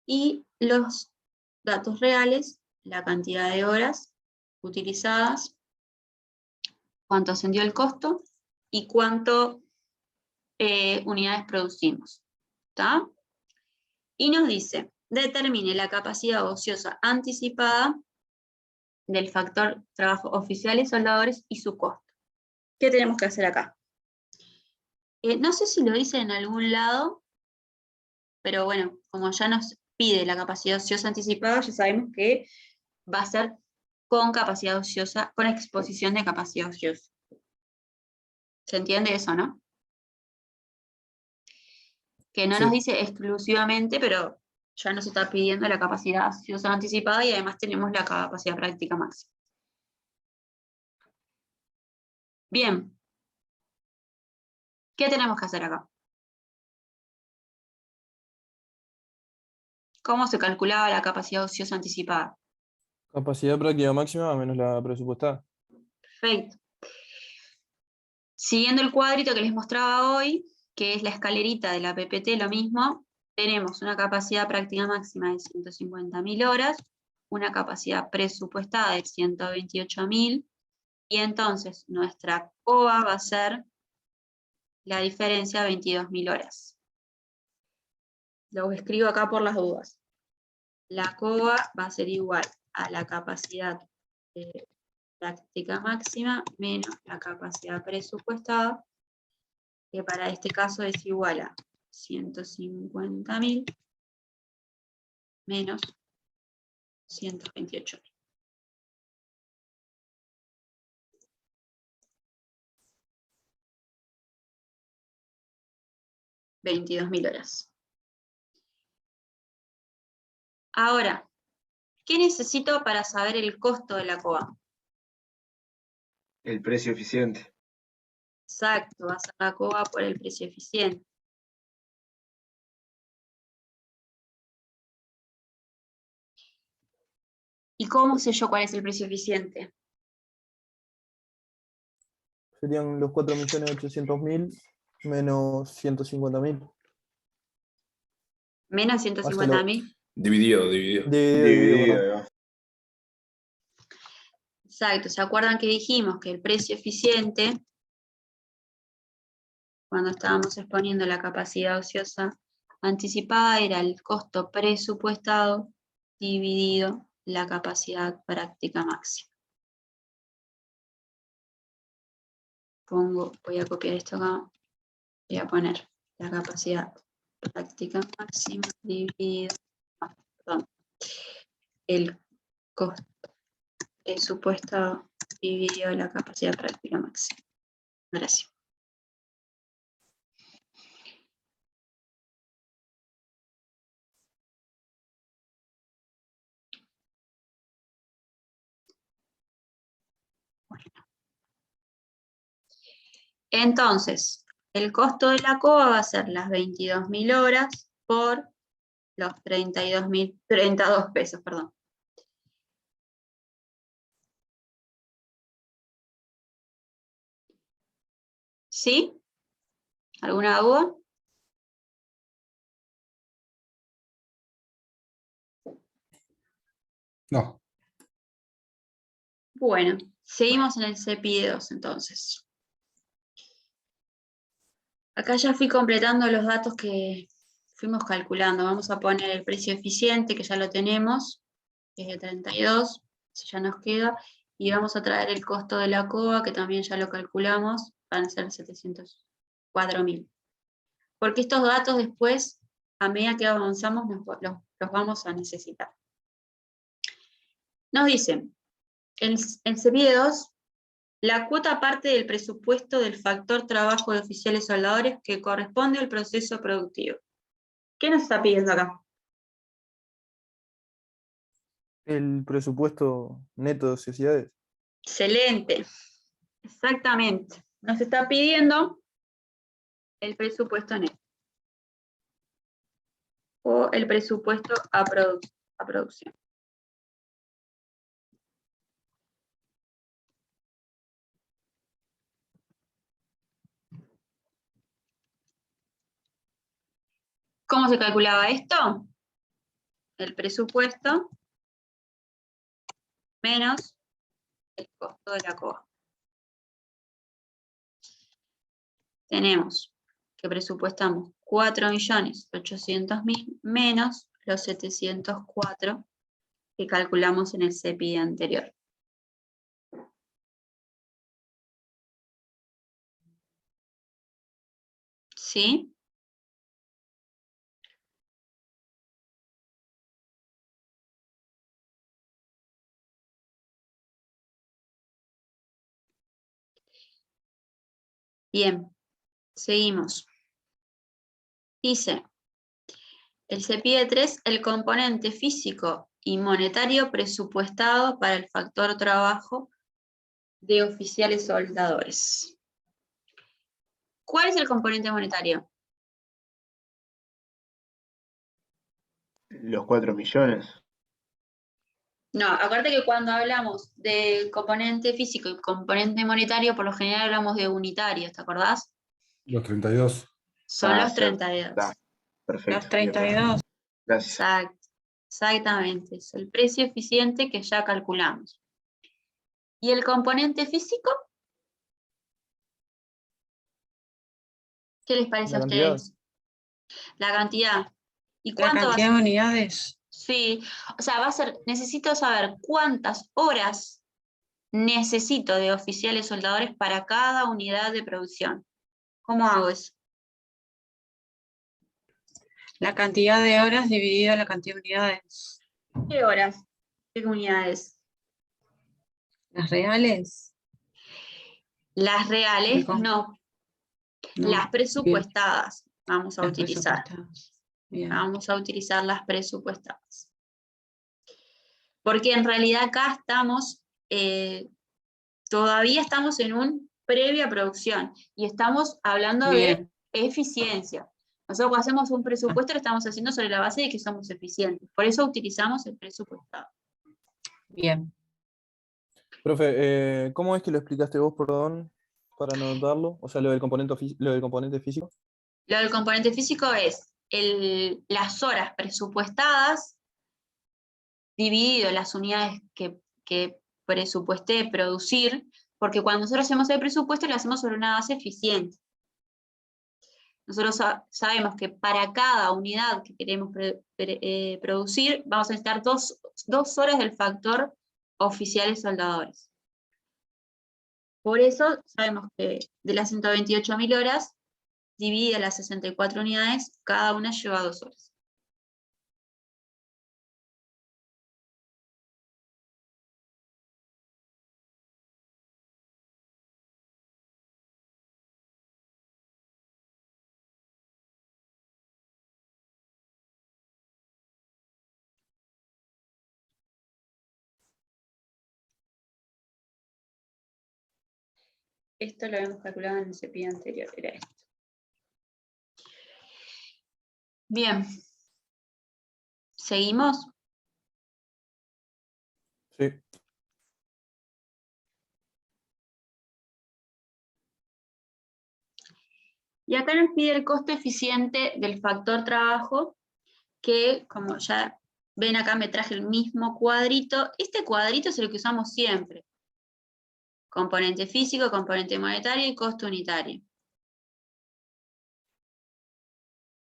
Y los datos reales, la cantidad de horas utilizadas, cuánto ascendió el costo y cuánto unidades producimos. ¿Está? Y nos dice, determine la capacidad ociosa anticipada del factor trabajo oficiales, soldadores y su costo. ¿Qué tenemos que hacer acá? No sé si lo dice en algún lado, pero bueno, como ya nos pide la capacidad ociosa anticipada, ya sabemos que va a ser con capacidad ociosa, con exposición de capacidad ociosa. ¿Se entiende eso, no? Que no Sí. nos dice exclusivamente, pero ya nos está pidiendo la capacidad ociosa anticipada y además tenemos la capacidad práctica máxima. Bien. ¿Qué tenemos que hacer acá? ¿Cómo se calculaba la capacidad ociosa anticipada? Capacidad práctica máxima menos la presupuestada. Perfecto. Siguiendo el cuadrito que les mostraba hoy, que es la escalerita de la PPT, lo mismo, tenemos una capacidad práctica máxima de 150.000 horas, una capacidad presupuestada de 128.000, y entonces nuestra COA va a ser la diferencia 22.000 horas. lo escribo acá por las dudas. La COA va a ser igual a la capacidad práctica máxima menos la capacidad presupuestada, que para este caso es igual a 150.000 menos 128.000. $22.000 horas. Ahora, ¿qué necesito para saber el costo de la COA? El precio eficiente. Exacto, va a ser la COA por el precio eficiente. ¿Y cómo sé yo cuál es el precio eficiente? Serían los 4.800.000 menos 150.000. Menos 150.000. Dividido. Dividido, Dividido, perdón. ahí va. Exacto, ¿se acuerdan que dijimos que el precio eficiente, cuando estábamos exponiendo la capacidad ociosa anticipada, era el costo presupuestado dividido la capacidad práctica máxima? Voy a copiar esto acá, voy a poner la capacidad práctica máxima dividido, perdón, el costo presupuestado dividido la capacidad práctica máxima. Gracias. Entonces, el costo de la COA va a ser las 22.000 horas por los 32 pesos, perdón. ¿Sí? ¿Alguna duda? No. Bueno, seguimos en el CPI2 entonces. Acá ya fui completando los datos que fuimos calculando. Vamos a poner el precio eficiente, que ya lo tenemos, que es de 32, si ya nos queda, y vamos a traer el costo de la COA, que también ya lo calculamos, van a ser 704.000. Porque estos datos después, a medida que avanzamos, los vamos a necesitar. Nos dicen, en CPI2, la cuota parte del presupuesto del factor trabajo de oficiales soldadores que corresponde al proceso productivo. ¿Qué nos está pidiendo acá? El presupuesto neto de sociedades. Excelente. Exactamente. Nos está pidiendo el presupuesto neto. O el presupuesto a producción. ¿Cómo se calculaba esto? El presupuesto menos el costo de la COA. Tenemos que presupuestamos 4.800.000 menos los 704 que calculamos en el CPI anterior. ¿Sí? Bien, seguimos. Dice, el CPI 3, el componente físico y monetario presupuestado para el factor trabajo de oficiales soldadores. ¿Cuál es el componente monetario? Los 4 millones. No, acuérdate que cuando hablamos de componente físico y componente monetario, por lo general hablamos de unitarios, ¿te acordás? Los 32. Son los Cierto. 32. Está. Perfecto. Los 32. Gracias. Exacto. Exactamente. Es el precio eficiente que ya calculamos. ¿Y el componente físico? ¿Qué les parece a ustedes? La cantidad. ¿Y La cuánto va a cantidad ser? de unidades. Sí, o sea, va a ser, necesito saber cuántas horas necesito de oficiales soldadores para cada unidad de producción. ¿Cómo hago eso? La cantidad de horas dividida la cantidad de unidades. ¿Qué horas? ¿Qué unidades? Las reales. Las reales, ¿Cómo? no. No, Las bien, presupuestadas vamos a las utilizar. presupuestadas. Bien. Vamos a utilizar las presupuestadas. Porque en realidad acá estamos, todavía estamos en un previa producción y estamos hablando de Bien. eficiencia. Nosotros cuando hacemos un presupuesto lo estamos haciendo sobre la base de que somos eficientes. Por eso utilizamos el presupuestado. Bien. Profe, ¿cómo es que lo explicaste vos, perdón, para anotarlo? O sea, lo del componente físico. Lo del componente físico es las horas presupuestadas dividido las unidades que presupuesté producir, porque cuando nosotros hacemos el presupuesto lo hacemos sobre una base eficiente. Nosotros sabemos que para cada unidad que queremos producir vamos a necesitar dos horas del factor oficiales soldadores. Por eso sabemos que de las 128.000 horas, dividida las 64 unidades, cada una lleva 2 horas. Esto lo habíamos calculado en el CPI anterior, era esto. Bien. ¿Seguimos? Sí. Y acá nos pide el costo eficiente del factor trabajo, que como ya ven acá me traje el mismo cuadrito. Este cuadrito es el que usamos siempre. Componente físico, componente monetario y costo unitario.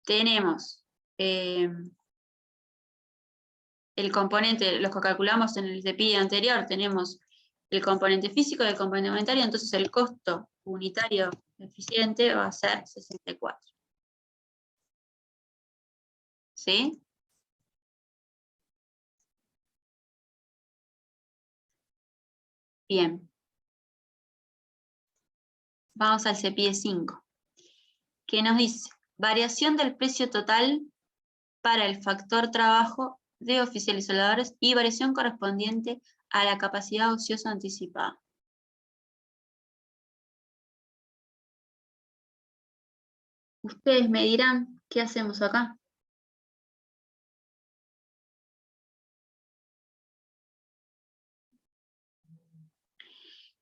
Tenemos el componente, los que calculamos en el CPI anterior, tenemos el componente físico y el componente monetario, entonces el costo unitario eficiente va a ser 64. ¿Sí? Bien. Vamos al CPI 5, que nos dice, variación del precio total para el factor trabajo de oficiales soldadores y variación correspondiente a la capacidad ociosa anticipada. Ustedes me dirán, ¿qué hacemos acá?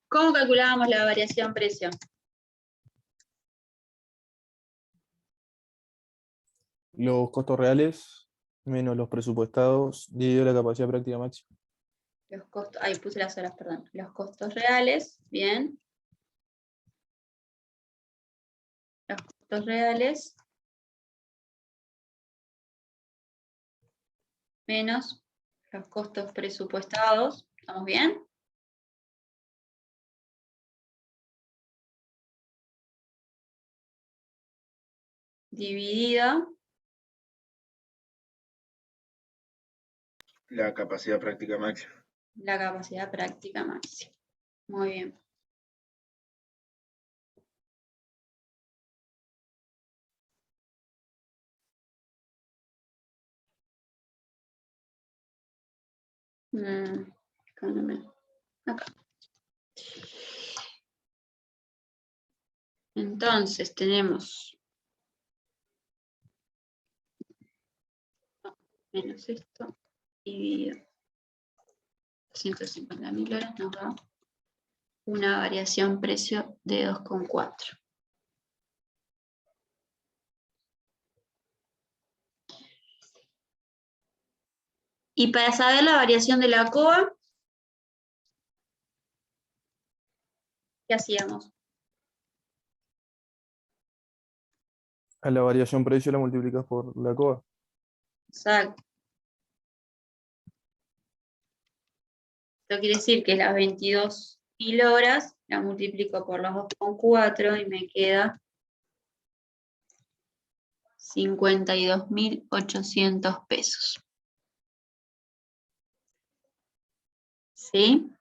¿Cómo calculábamos la variación precio? Los costos reales menos los presupuestados dividido la capacidad práctica máxima. Los costos, ahí puse las horas, perdón. Los costos reales, bien. Los costos reales menos los costos presupuestados. ¿Estamos bien? Dividido La capacidad práctica máxima. la capacidad práctica máxima. Muy bien. Acá. Entonces tenemos menos esto dividido 150.000 horas nos da una variación precio de 2,4. Y para saber la variación de la COA, ¿qué hacíamos? A la variación precio la multiplicas por la COA. Exacto. Esto quiere decir que las 22.000 horas la multiplico por los 2,4 y me queda 52.800 pesos. ¿Sí?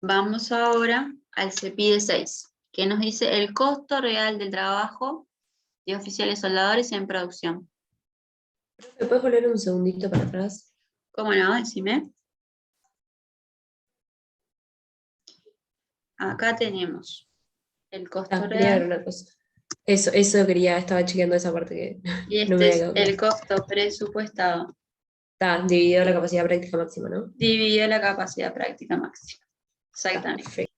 Vamos ahora al CEPIDE 6, que nos dice el costo real del trabajo de oficiales soldadores en producción. ¿Me puedes volver un segundito para atrás? ¿Cómo no? Decime. Acá tenemos el costo Quería ver real una cosa. Eso quería, estaba chequeando esa parte que y no me este había es quedado el claro. costo presupuestado Está dividido la capacidad práctica máxima, ¿no? dividido la capacidad práctica máxima. Está, Exactamente. perfecto.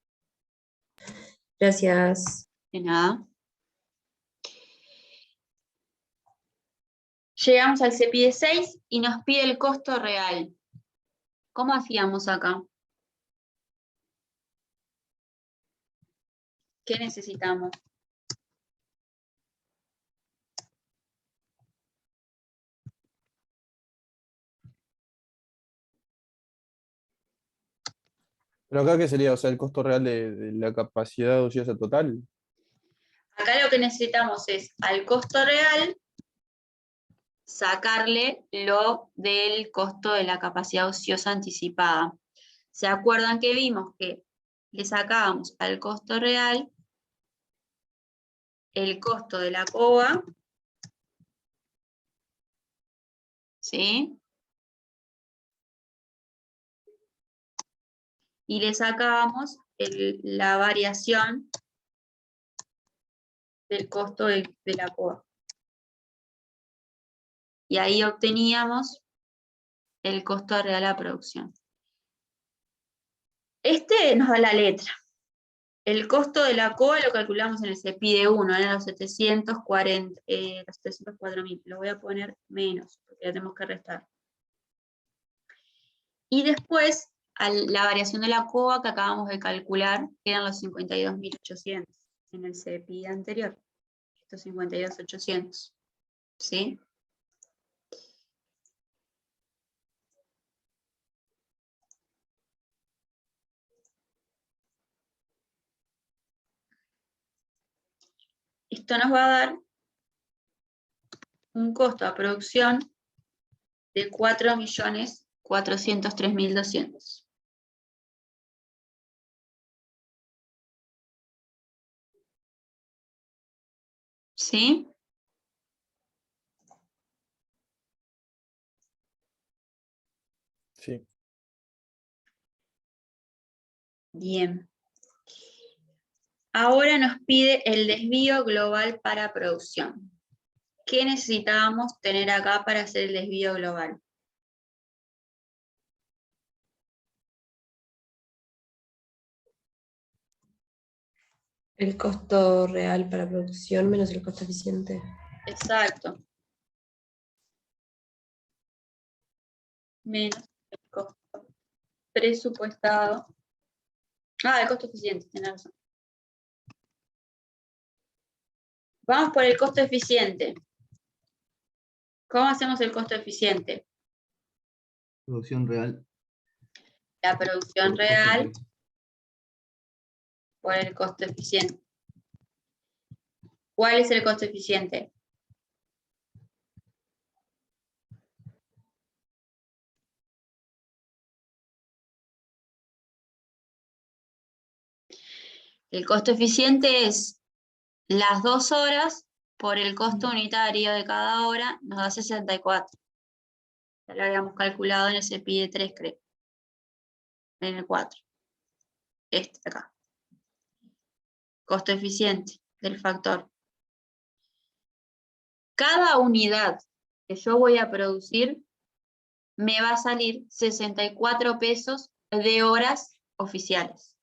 Gracias. De nada. Llegamos al CEPIDE 6 y nos pide el costo real. ¿Cómo hacíamos acá? ¿Qué necesitamos? Pero acá, ¿qué sería? O sea, el costo real de la capacidad ociosa total. Acá lo que necesitamos es al costo real sacarle lo del costo de la capacidad ociosa anticipada. ¿Se acuerdan que vimos que le sacábamos al costo real el costo de la COBA? ¿Sí? Y le sacábamos la variación del costo de la COBA. Y ahí obteníamos el costo real a la producción. Este nos da la letra. El costo de la COBA lo calculamos en el CEPIDE 1, en los 704.000. Lo voy a poner menos, porque ya tenemos que restar. Y después, la variación de la COBA que acabamos de calcular, quedan los 52.800 en el CEPIDE anterior. Estos 52.800. ¿Sí? Esto nos va a dar un costo a producción de 4.403.200. ¿Sí? Sí. Bien. Ahora nos pide el desvío global para producción. ¿Qué necesitábamos tener acá para hacer el desvío global? El costo real para producción menos el costo eficiente. Exacto. Menos el costo presupuestado. El costo eficiente, tenés razón. Vamos por el costo eficiente. ¿Cómo hacemos el costo eficiente? Producción real. La producción por costo real precio. por el costo eficiente. ¿Cuál es el costo eficiente? El costo eficiente es las 2 horas por el costo unitario de cada hora, nos da 64. Ya lo habíamos calculado en el CEPIDE 3, creo. En el 4. Este acá. Costo eficiente del factor. Cada unidad que yo voy a producir me va a salir 64 pesos de horas oficiales.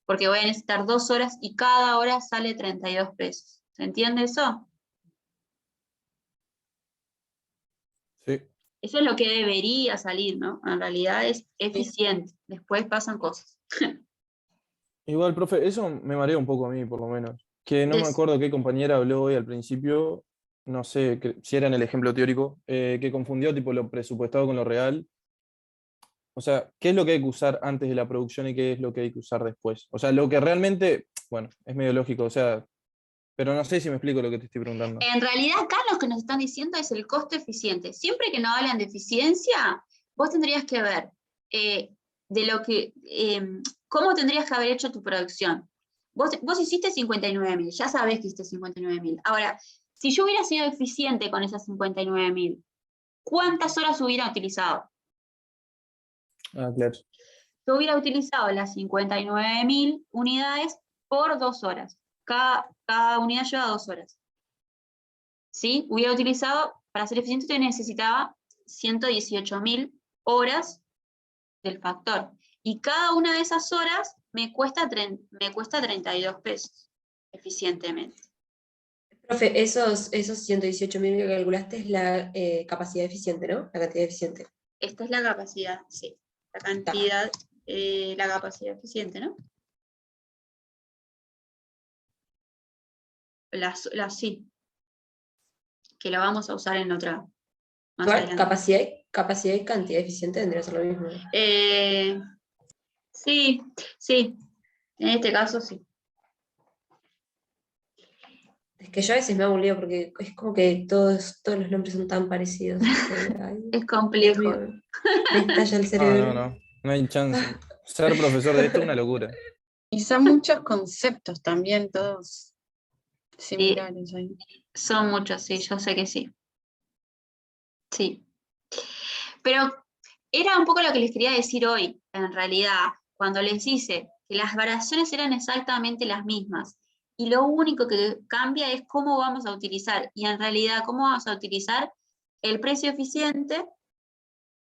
Porque voy a necesitar 2 horas y cada hora sale 32 pesos. ¿Se entiende eso? Sí. Eso es lo que debería salir, ¿no? En realidad es eficiente. Después pasan cosas. Igual, profe, eso me marea un poco a mí, por lo menos. Que no me Des- acuerdo qué compañera habló hoy al principio, no sé si era en el ejemplo teórico, que confundió tipo lo presupuestado con lo real. O sea, ¿qué es lo que hay que usar antes de la producción y qué es lo que hay que usar después? O sea, lo que realmente, bueno, es medio lógico, o sea, pero no sé si me explico lo que te estoy preguntando. En realidad acá lo que nos están diciendo es el costo eficiente. Siempre que nos hablan de eficiencia, vos tendrías que ver de lo que, cómo tendrías que haber hecho tu producción. Vos hiciste 59.000, ya sabés que hiciste 59.000. Ahora, si yo hubiera sido eficiente con esas 59.000, ¿cuántas horas hubiera utilizado? Ah, claro. Yo hubiera utilizado las 59.000 unidades por 2 horas. Cada unidad lleva 2 horas. ¿Sí? Hubiera utilizado, para ser eficiente, necesitaba 118.000 horas del factor. Y cada una de esas horas me cuesta 32 pesos, eficientemente. Profe, esos 118.000 que calculaste es la capacidad eficiente, ¿no? La cantidad eficiente. Esta es la capacidad, sí. La cantidad, la capacidad eficiente, ¿no? Sí. Que la vamos a usar en otra. Más Igual, adelante. capacidad y cantidad eficiente tendría que ser lo mismo. Sí, sí. En este caso, sí. Es que yo a veces me hago un lío porque es como que todos los nombres son tan parecidos. Ay, Es Dios complejo. mío, me estalla el No, cerebro. no hay chance. Ser profesor de esto es una locura. Y son muchos conceptos también, todos Sí, similares ahí. son muchos, sí, yo sé que sí. Sí. Pero era un poco lo que les quería decir hoy, en realidad, cuando les hice que las variaciones eran exactamente las mismas. Y lo único que cambia es cómo vamos a utilizar. Y en realidad, cómo vamos a utilizar el precio eficiente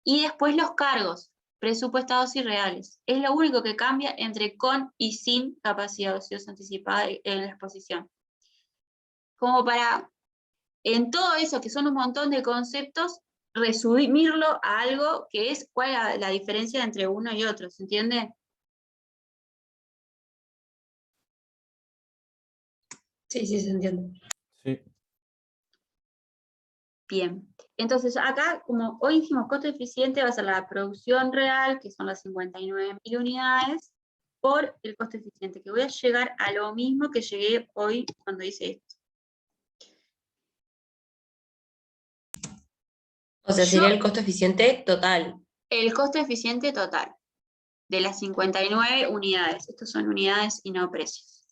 y después los cargos presupuestados y reales. Es lo único que cambia entre con y sin capacidad ociosa anticipada en la exposición. Como para, en todo eso, que son un montón de conceptos, resumirlo a algo que es cuál es la diferencia entre uno y otro, ¿se entiende? Sí, sí, se entiende. Sí. Bien. Entonces, acá, como hoy dijimos, costo eficiente va a ser la producción real, que son las 59.000 unidades, por el costo eficiente, que voy a llegar a lo mismo que llegué hoy cuando hice esto. O sea, sería el costo eficiente total. El costo eficiente total de las 59 unidades. Estos son unidades y no precios.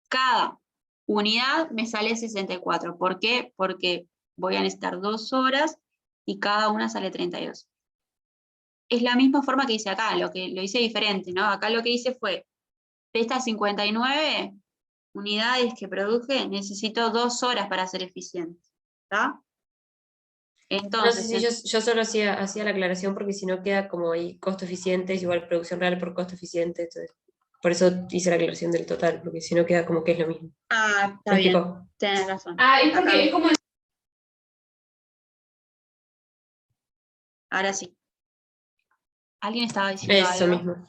Cada unidad me sale 64. ¿Por qué? Porque voy a necesitar 2 horas y cada una sale 32. Es la misma forma que hice acá, lo hice diferente, ¿no? Acá lo que hice fue, de estas 59 unidades que produje, necesito 2 horas para ser eficiente. ¿Está? No sé Entonces, si yo solo hacía la aclaración porque si no queda como ahí costo eficiente es igual producción real por costo eficiente. Entonces, por eso hice la aclaración del total, porque si no queda como que es lo mismo. está ¿Me bien, explicó? tenés razón. Es Acá- es como. Ahora sí. ¿Alguien estaba diciendo Eso algo? mismo.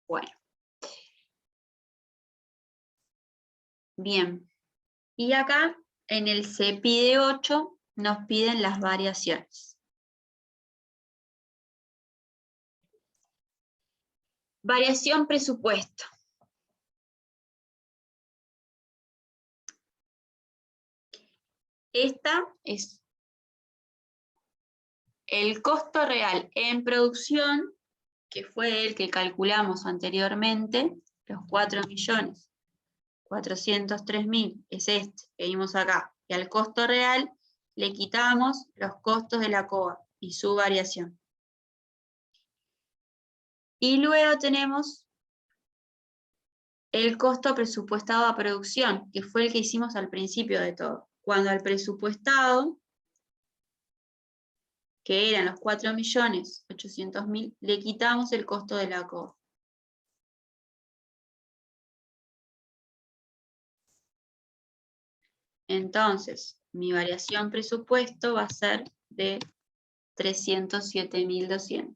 Bueno. Bien. Y acá, en el se pide 8, nos piden las variaciones. Variación presupuesto. Esta es el costo real en producción, que fue el que calculamos anteriormente, los 4.403.000, es este que vimos acá. Y al costo real le quitamos los costos de la COA y su variación. Y luego tenemos el costo presupuestado a producción, que fue el que hicimos al principio de todo. Cuando al presupuestado, que eran los 4.800.000, le quitamos el costo de la COA. Entonces, mi variación presupuesto va a ser de 307.200.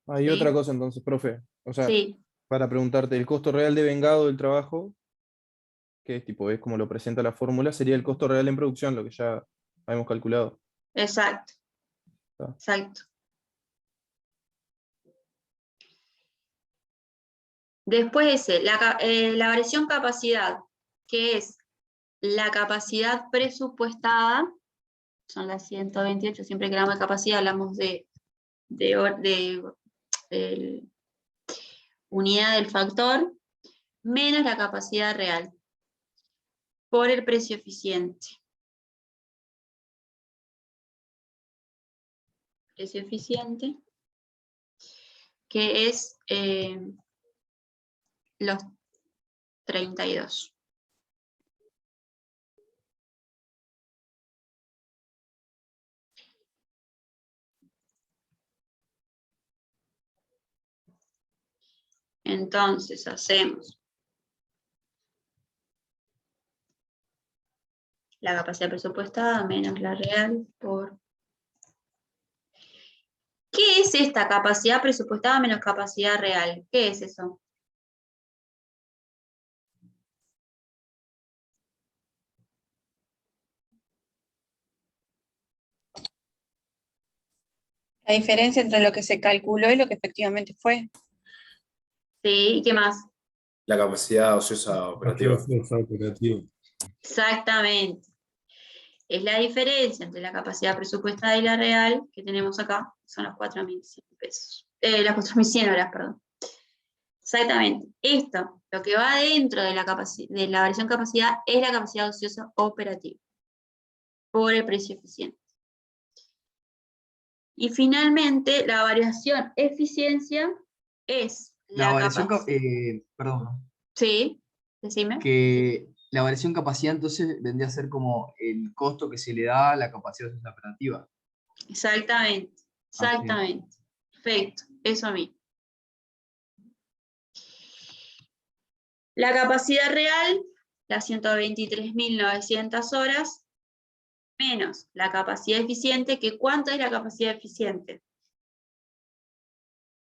Hay ¿sí? otra cosa entonces, profe. O sea, Sí, para preguntarte, el costo real de vengado del trabajo, que es tipo, es como lo presenta la fórmula, sería el costo real en producción, lo que ya habíamos calculado. exacto, Ah. exacto. Después la variación capacidad, que es la capacidad presupuestada, son las 128, siempre que hablamos de capacidad hablamos de unidad del factor, menos la capacidad real, por el precio eficiente. Precio eficiente, que es los 32. Entonces hacemos la capacidad presupuestada menos la real por... ¿Qué es esta capacidad presupuestada menos capacidad real? ¿Qué es eso? La diferencia entre lo que se calculó y lo que efectivamente fue. ¿Sí? ¿Y qué más? La capacidad ociosa operativa. Operativo. Exactamente. Es la diferencia entre la capacidad presupuestada y la real que tenemos acá, son los 4.100 pesos. Las 4.100 horas, perdón. Exactamente. Esto, lo que va dentro de la variación capacidad, es la capacidad ociosa operativa, por el precio eficiente. Y finalmente, la variación eficiencia es La la variación, capacidad... perdón, ¿no? Sí, decime. Que la variación capacidad entonces vendría a ser como el costo que se le da a la capacidad operativa. Exactamente, Ah, bien. exactamente. Perfecto, eso mismo. La capacidad real, las 123.900 horas, menos la capacidad eficiente, que ¿cuánto es la capacidad eficiente?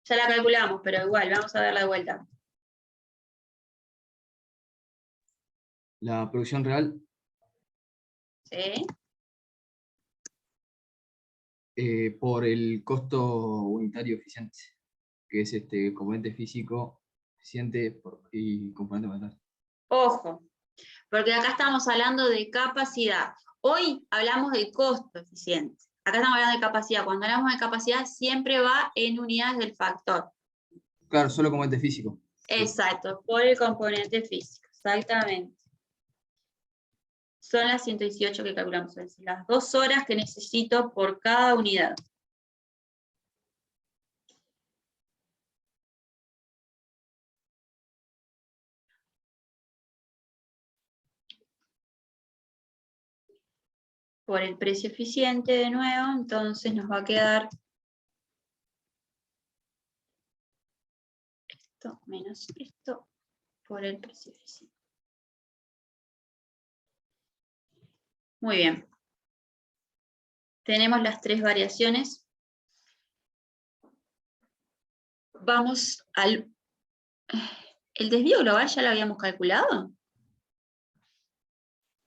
Ya la calculamos, pero igual, vamos a darla de vuelta. La producción real ¿Sí? por el costo unitario eficiente, que es este componente físico eficiente y componente mental. Ojo, porque acá estamos hablando de capacidad. Hoy hablamos de costo eficiente. Acá estamos hablando de capacidad. Cuando hablamos de capacidad, siempre va en unidades del factor. Claro, solo componente físico. Exacto, por el componente físico, exactamente. Son las 118 que calculamos, es decir, las 2 horas que necesito por cada unidad. Por el precio eficiente de nuevo, entonces nos va a quedar esto menos esto por el precio eficiente. Muy bien. Tenemos las 3 variaciones. Vamos al... ¿El desvío global ya lo habíamos calculado?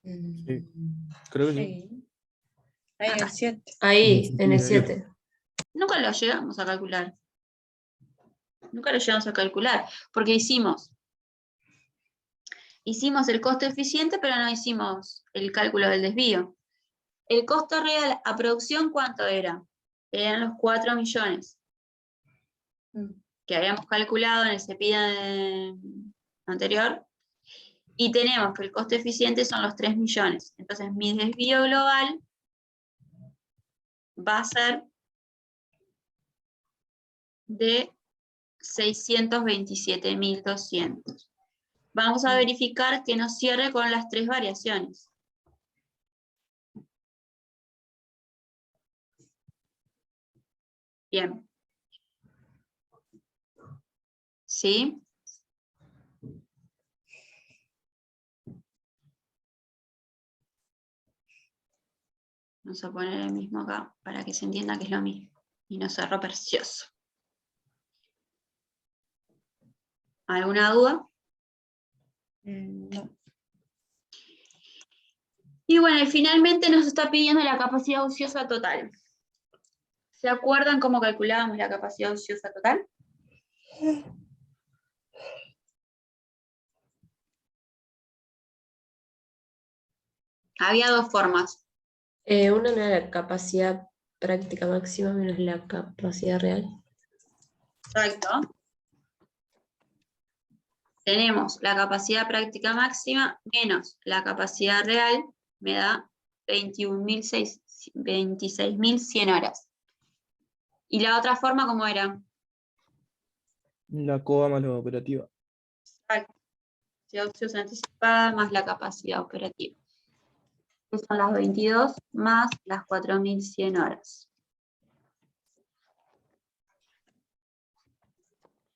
Sí, creo que sí. Ahí Acá. el 7. Ahí, en el Sí. 7. Nunca lo llegamos a calcular. Nunca lo llegamos a calcular, porque hicimos el costo eficiente, pero no hicimos el cálculo del desvío. El costo real a producción, ¿cuánto era? Eran los 4 millones que habíamos calculado en el CEPIA anterior, y tenemos que el costo eficiente son los 3 millones. Entonces mi desvío global va a ser de 627.200. Vamos a verificar que nos cierre con las 3 variaciones. Bien. ¿Sí? Vamos a poner el mismo acá para que se entienda que es lo mismo. Y nos cerró precioso. ¿Alguna duda? No. Y bueno, y finalmente nos está pidiendo la capacidad ociosa total. ¿Se acuerdan cómo calculábamos la capacidad ociosa total? Había dos formas. Una era la capacidad práctica máxima menos la capacidad real. Exacto. Tenemos la capacidad práctica máxima menos la capacidad real, me da 26.100 horas. ¿Y la otra forma cómo era? La COA más la operativa. Exacto. Capacidad ociosa anticipada más la capacidad operativa. Que son las 22 más las 4.100 horas.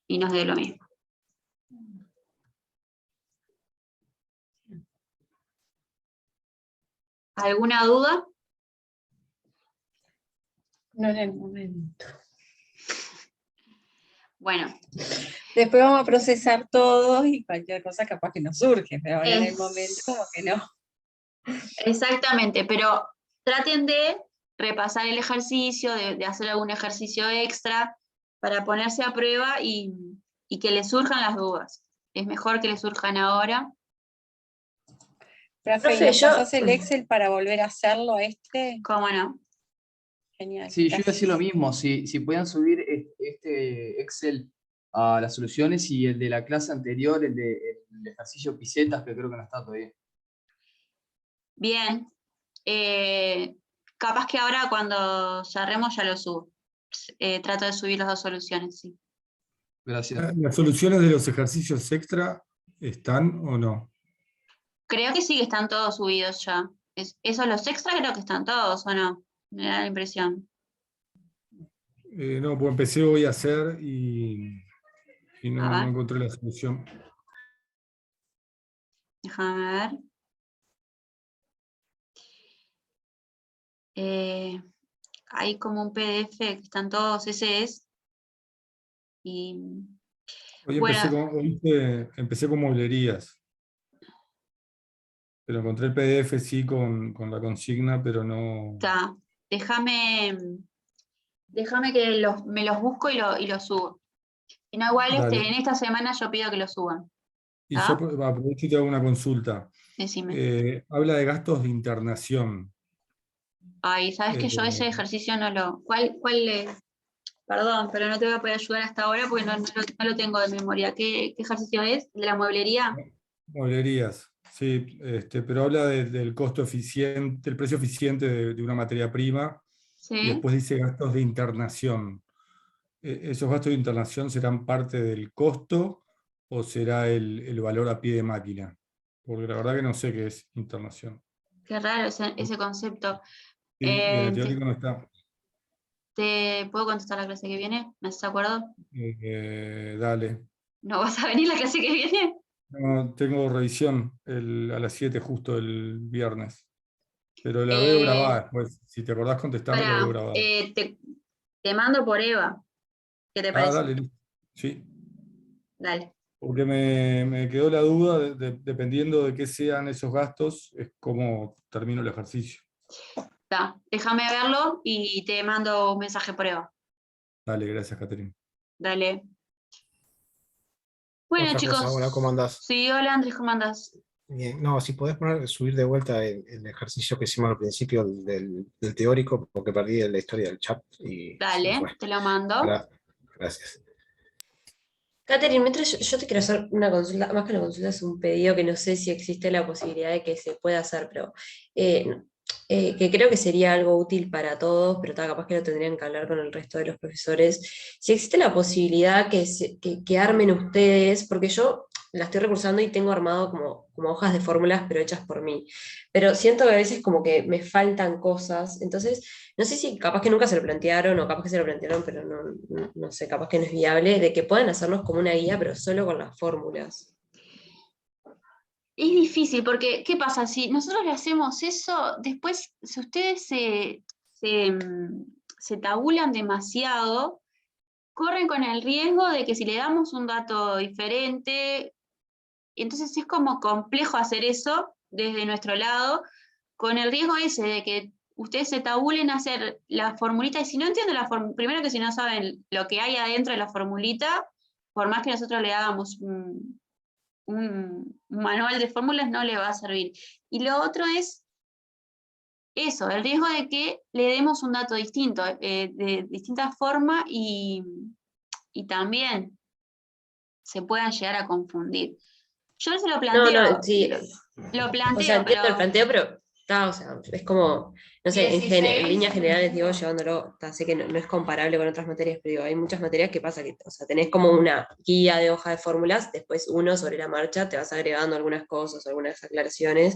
Y nos dio lo mismo. ¿Alguna duda? No en el momento. Bueno, Después vamos a procesar todo y cualquier cosa capaz que nos surge, pero ahora en el Es- momento como que no. exactamente, pero traten de repasar el ejercicio, de hacer algún ejercicio extra para ponerse a prueba y que les surjan las dudas. Es mejor que les surjan ahora. Profe, ¿y Profe, nos yo- pasás el Excel para volver a hacerlo ¿Cómo no? Genial. Sí, yo iba a gracias. decir lo mismo, si puedan subir este Excel a las soluciones y el de la clase anterior, el ejercicio pisetas, que creo que no está todavía. Bien. Capaz que ahora cuando cerremos ya lo subo. Trato de subir las dos soluciones, sí. Gracias. ¿Las soluciones de los ejercicios extra están o no? Creo que sí que están todos subidos ya. Esos los extras creo que están todos, ¿o no? Me da la impresión. No, pues empecé hoy a hacer y A no ver. encontré la solución. Déjame ver. Hay como un PDF que están todos, ese es. Y Hoy bueno, empecé con mueblerías. Pero encontré el PDF sí con la consigna, pero no. está. Déjame que me los busco y los subo. Y no, igual Dale. en esta semana yo pido que los suban. Y ¿Ah? yo aprovecho y te hago una consulta. Decime. Habla de gastos de internación. Ay, sabes que yo ese ejercicio no lo. ¿Cuál Perdón, pero no te voy a poder ayudar hasta ahora porque no lo tengo de memoria. ¿Qué ejercicio es? ¿De la mueblería? Mueblerías, sí, pero habla del costo eficiente, el precio eficiente de una materia prima, y Sí. después dice gastos de internación. ¿Esos gastos de internación serán parte del costo o será el valor a pie de máquina? Porque la verdad que no sé qué es internación. Qué raro ese concepto. Sí, y en el Te, teórico no está. ¿Te puedo contestar la clase que viene? ¿Me haces acuerdo? Dale. ¿No vas a venir la clase que viene? No, tengo revisión a las 7 justo el viernes. Pero la veo grabada después. Si te acordás contestarme, la veo grabada. Te mando por Eva. ¿Qué te parece? Dale, listo. Sí. Dale. Porque me quedó la duda, dependiendo de qué sean esos gastos, es cómo termino el ejercicio. Déjame verlo y te mando un mensaje por Eva. Dale, gracias, Caterina. Dale. Bueno, Otra chicos. cosa, hola, ¿cómo andás? Sí, hola Andrés, ¿cómo andás? Bien, no, si podés subir de vuelta el ejercicio que hicimos al principio del teórico, porque perdí la historia del chat y se me Dale, fue. te lo mando. Gracias. Catherine, mientras yo te quiero hacer una consulta, más que una consulta, es un pedido que no sé si existe la posibilidad de que se pueda hacer, pero que creo que sería algo útil para todos, pero capaz que lo tendrían que hablar con el resto de los profesores. Si existe la posibilidad que armen ustedes, porque yo la estoy recursando y tengo armado como hojas de fórmulas, pero hechas por mí. Pero siento que a veces como que me faltan cosas, entonces no sé si capaz que nunca se lo plantearon o capaz que se lo plantearon, pero no sé, capaz que no es viable, de que puedan hacernos como una guía, pero solo con las fórmulas. Es difícil porque, ¿qué pasa? Si nosotros le hacemos eso, después, si ustedes se tabulan demasiado, corren con el riesgo de que si le damos un dato diferente, entonces es como complejo hacer eso desde nuestro lado, con el riesgo ese de que ustedes se tabulen a hacer la formulita, y si no entienden la formulita, primero que si no saben lo que hay adentro de la formulita, por más que nosotros le hagamos un manual de fórmulas, no le va a servir. Y lo otro es eso, el riesgo de que le demos un dato distinto, de distinta forma, y también se puedan llegar a confundir. Yo se lo planteo, No, sí. lo O planteo, sea, entiendo el pero planteo, pero o sea, es como, no sé, en 16. líneas generales, digo, llevándolo, sé que no es comparable con otras materias, pero digo, hay muchas materias que pasa que, o sea, tenés como una guía de hoja de fórmulas, después uno sobre la marcha te vas agregando algunas cosas, algunas aclaraciones,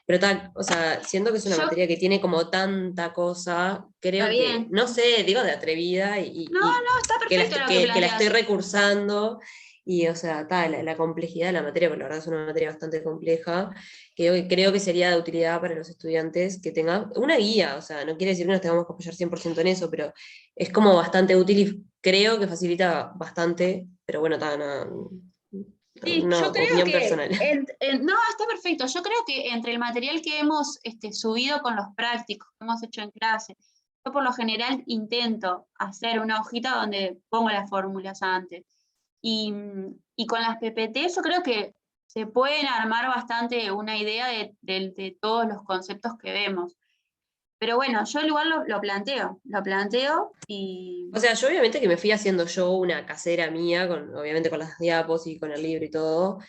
pero o sea, siento que es una Yo- materia que tiene como tanta cosa, creo Está que, bien. no sé, digo de atrevida No, está perfecto lo que que la estoy planteas. recursando. Y, o sea, la complejidad de la materia, porque la verdad es una materia bastante compleja, que creo que sería de utilidad para los estudiantes que tengan una guía, o sea, no quiere decir que nos tengamos que apoyar 100% en eso, pero es como bastante útil y creo que facilita bastante, pero bueno, Sí, una yo creo opinión que, personal. no, está perfecto. Yo creo que entre el material que hemos subido con los prácticos, que hemos hecho en clase, yo por lo general intento hacer una hojita donde pongo las fórmulas antes. Y con las PPT yo creo que se pueden armar bastante una idea de todos los conceptos que vemos. Pero bueno, yo igual lo planteo y... O sea, yo obviamente que me fui haciendo yo una casera mía, obviamente con las diapos y con el libro y todo,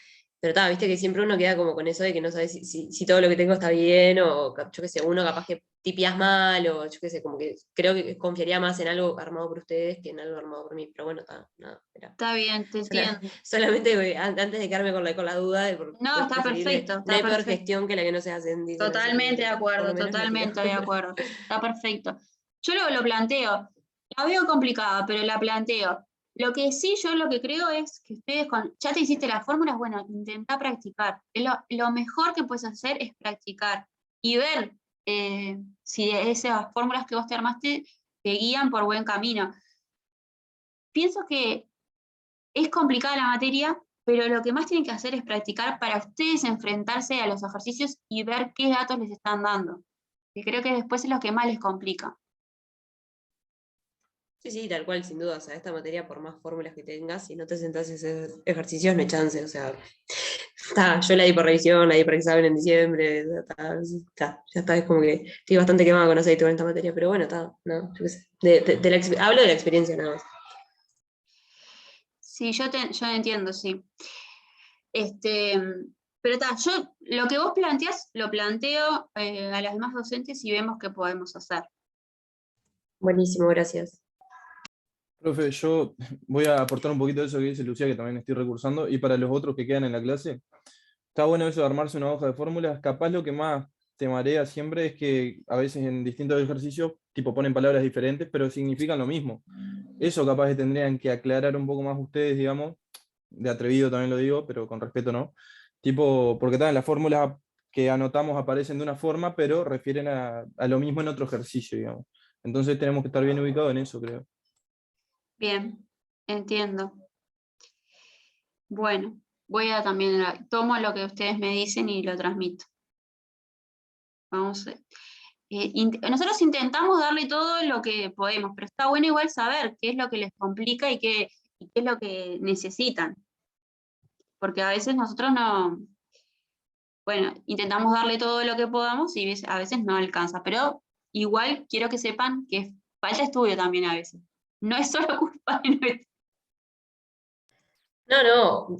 pero viste que siempre uno queda como con eso de que no sabes si todo lo que tengo está bien, o yo qué sé, uno capaz que tipias mal, o yo qué sé, como que creo que confiaría más en algo armado por ustedes que en algo armado por mí, pero bueno, nada, Está bien, te entiendo. Solamente antes de quedarme con la duda, No, está preferible, perfecto, no está hay peor perfecto. gestión que la que no se hacen, dicen, así Totalmente de que por lo acuerdo, menos lo tiro. totalmente de acuerdo. Está perfecto. Yo lo planteo. La veo complicada, pero la planteo. Lo que sí, yo lo que creo es que ustedes, ya te hiciste las fórmulas, bueno, intenta practicar. Lo mejor que puedes hacer es practicar y ver si esas fórmulas que vos te armaste te guían por buen camino. Pienso que es complicada la materia, pero lo que más tienen que hacer es practicar para ustedes enfrentarse a los ejercicios y ver qué datos les están dando. Que creo que después es lo que más les complica. Sí, tal cual, sin duda. O sea, esta materia, por más fórmulas que tengas, si no te sentás a hacer ejercicios, no hay chance. O sea, yo la di por revisión, la di por examen en diciembre, ya está, es como que estoy bastante quemada con aceite con esta materia, pero bueno, no, yo qué sé. Hablo de la experiencia nada más. Sí, yo entiendo, sí. Pero yo lo que vos planteás, lo planteo a las demás docentes y vemos qué podemos hacer. Buenísimo, gracias. Profe, yo voy a aportar un poquito de eso que dice Lucía, que también estoy recursando, y para los otros que quedan en la clase, está bueno eso de armarse una hoja de fórmulas. Capaz lo que más te marea siempre es que a veces en distintos ejercicios, tipo ponen palabras diferentes, pero significan lo mismo. Eso capaz que tendrían que aclarar un poco más ustedes, digamos, de atrevido también lo digo, pero con respeto no. Tipo, porque también las fórmulas que anotamos aparecen de una forma, pero refieren a lo mismo en otro ejercicio, digamos. Entonces tenemos que estar bien ubicados en eso, creo. Bien, entiendo. Bueno, tomo lo que ustedes me dicen y lo transmito. Vamos a ver. Nosotros intentamos darle todo lo que podemos, pero está bueno igual saber qué es lo que les complica y qué es lo que necesitan. Porque a veces nosotros intentamos darle todo lo que podamos y a veces no alcanza, pero igual quiero que sepan que falta estudio también a veces. No es solo culpa de nuestra. No,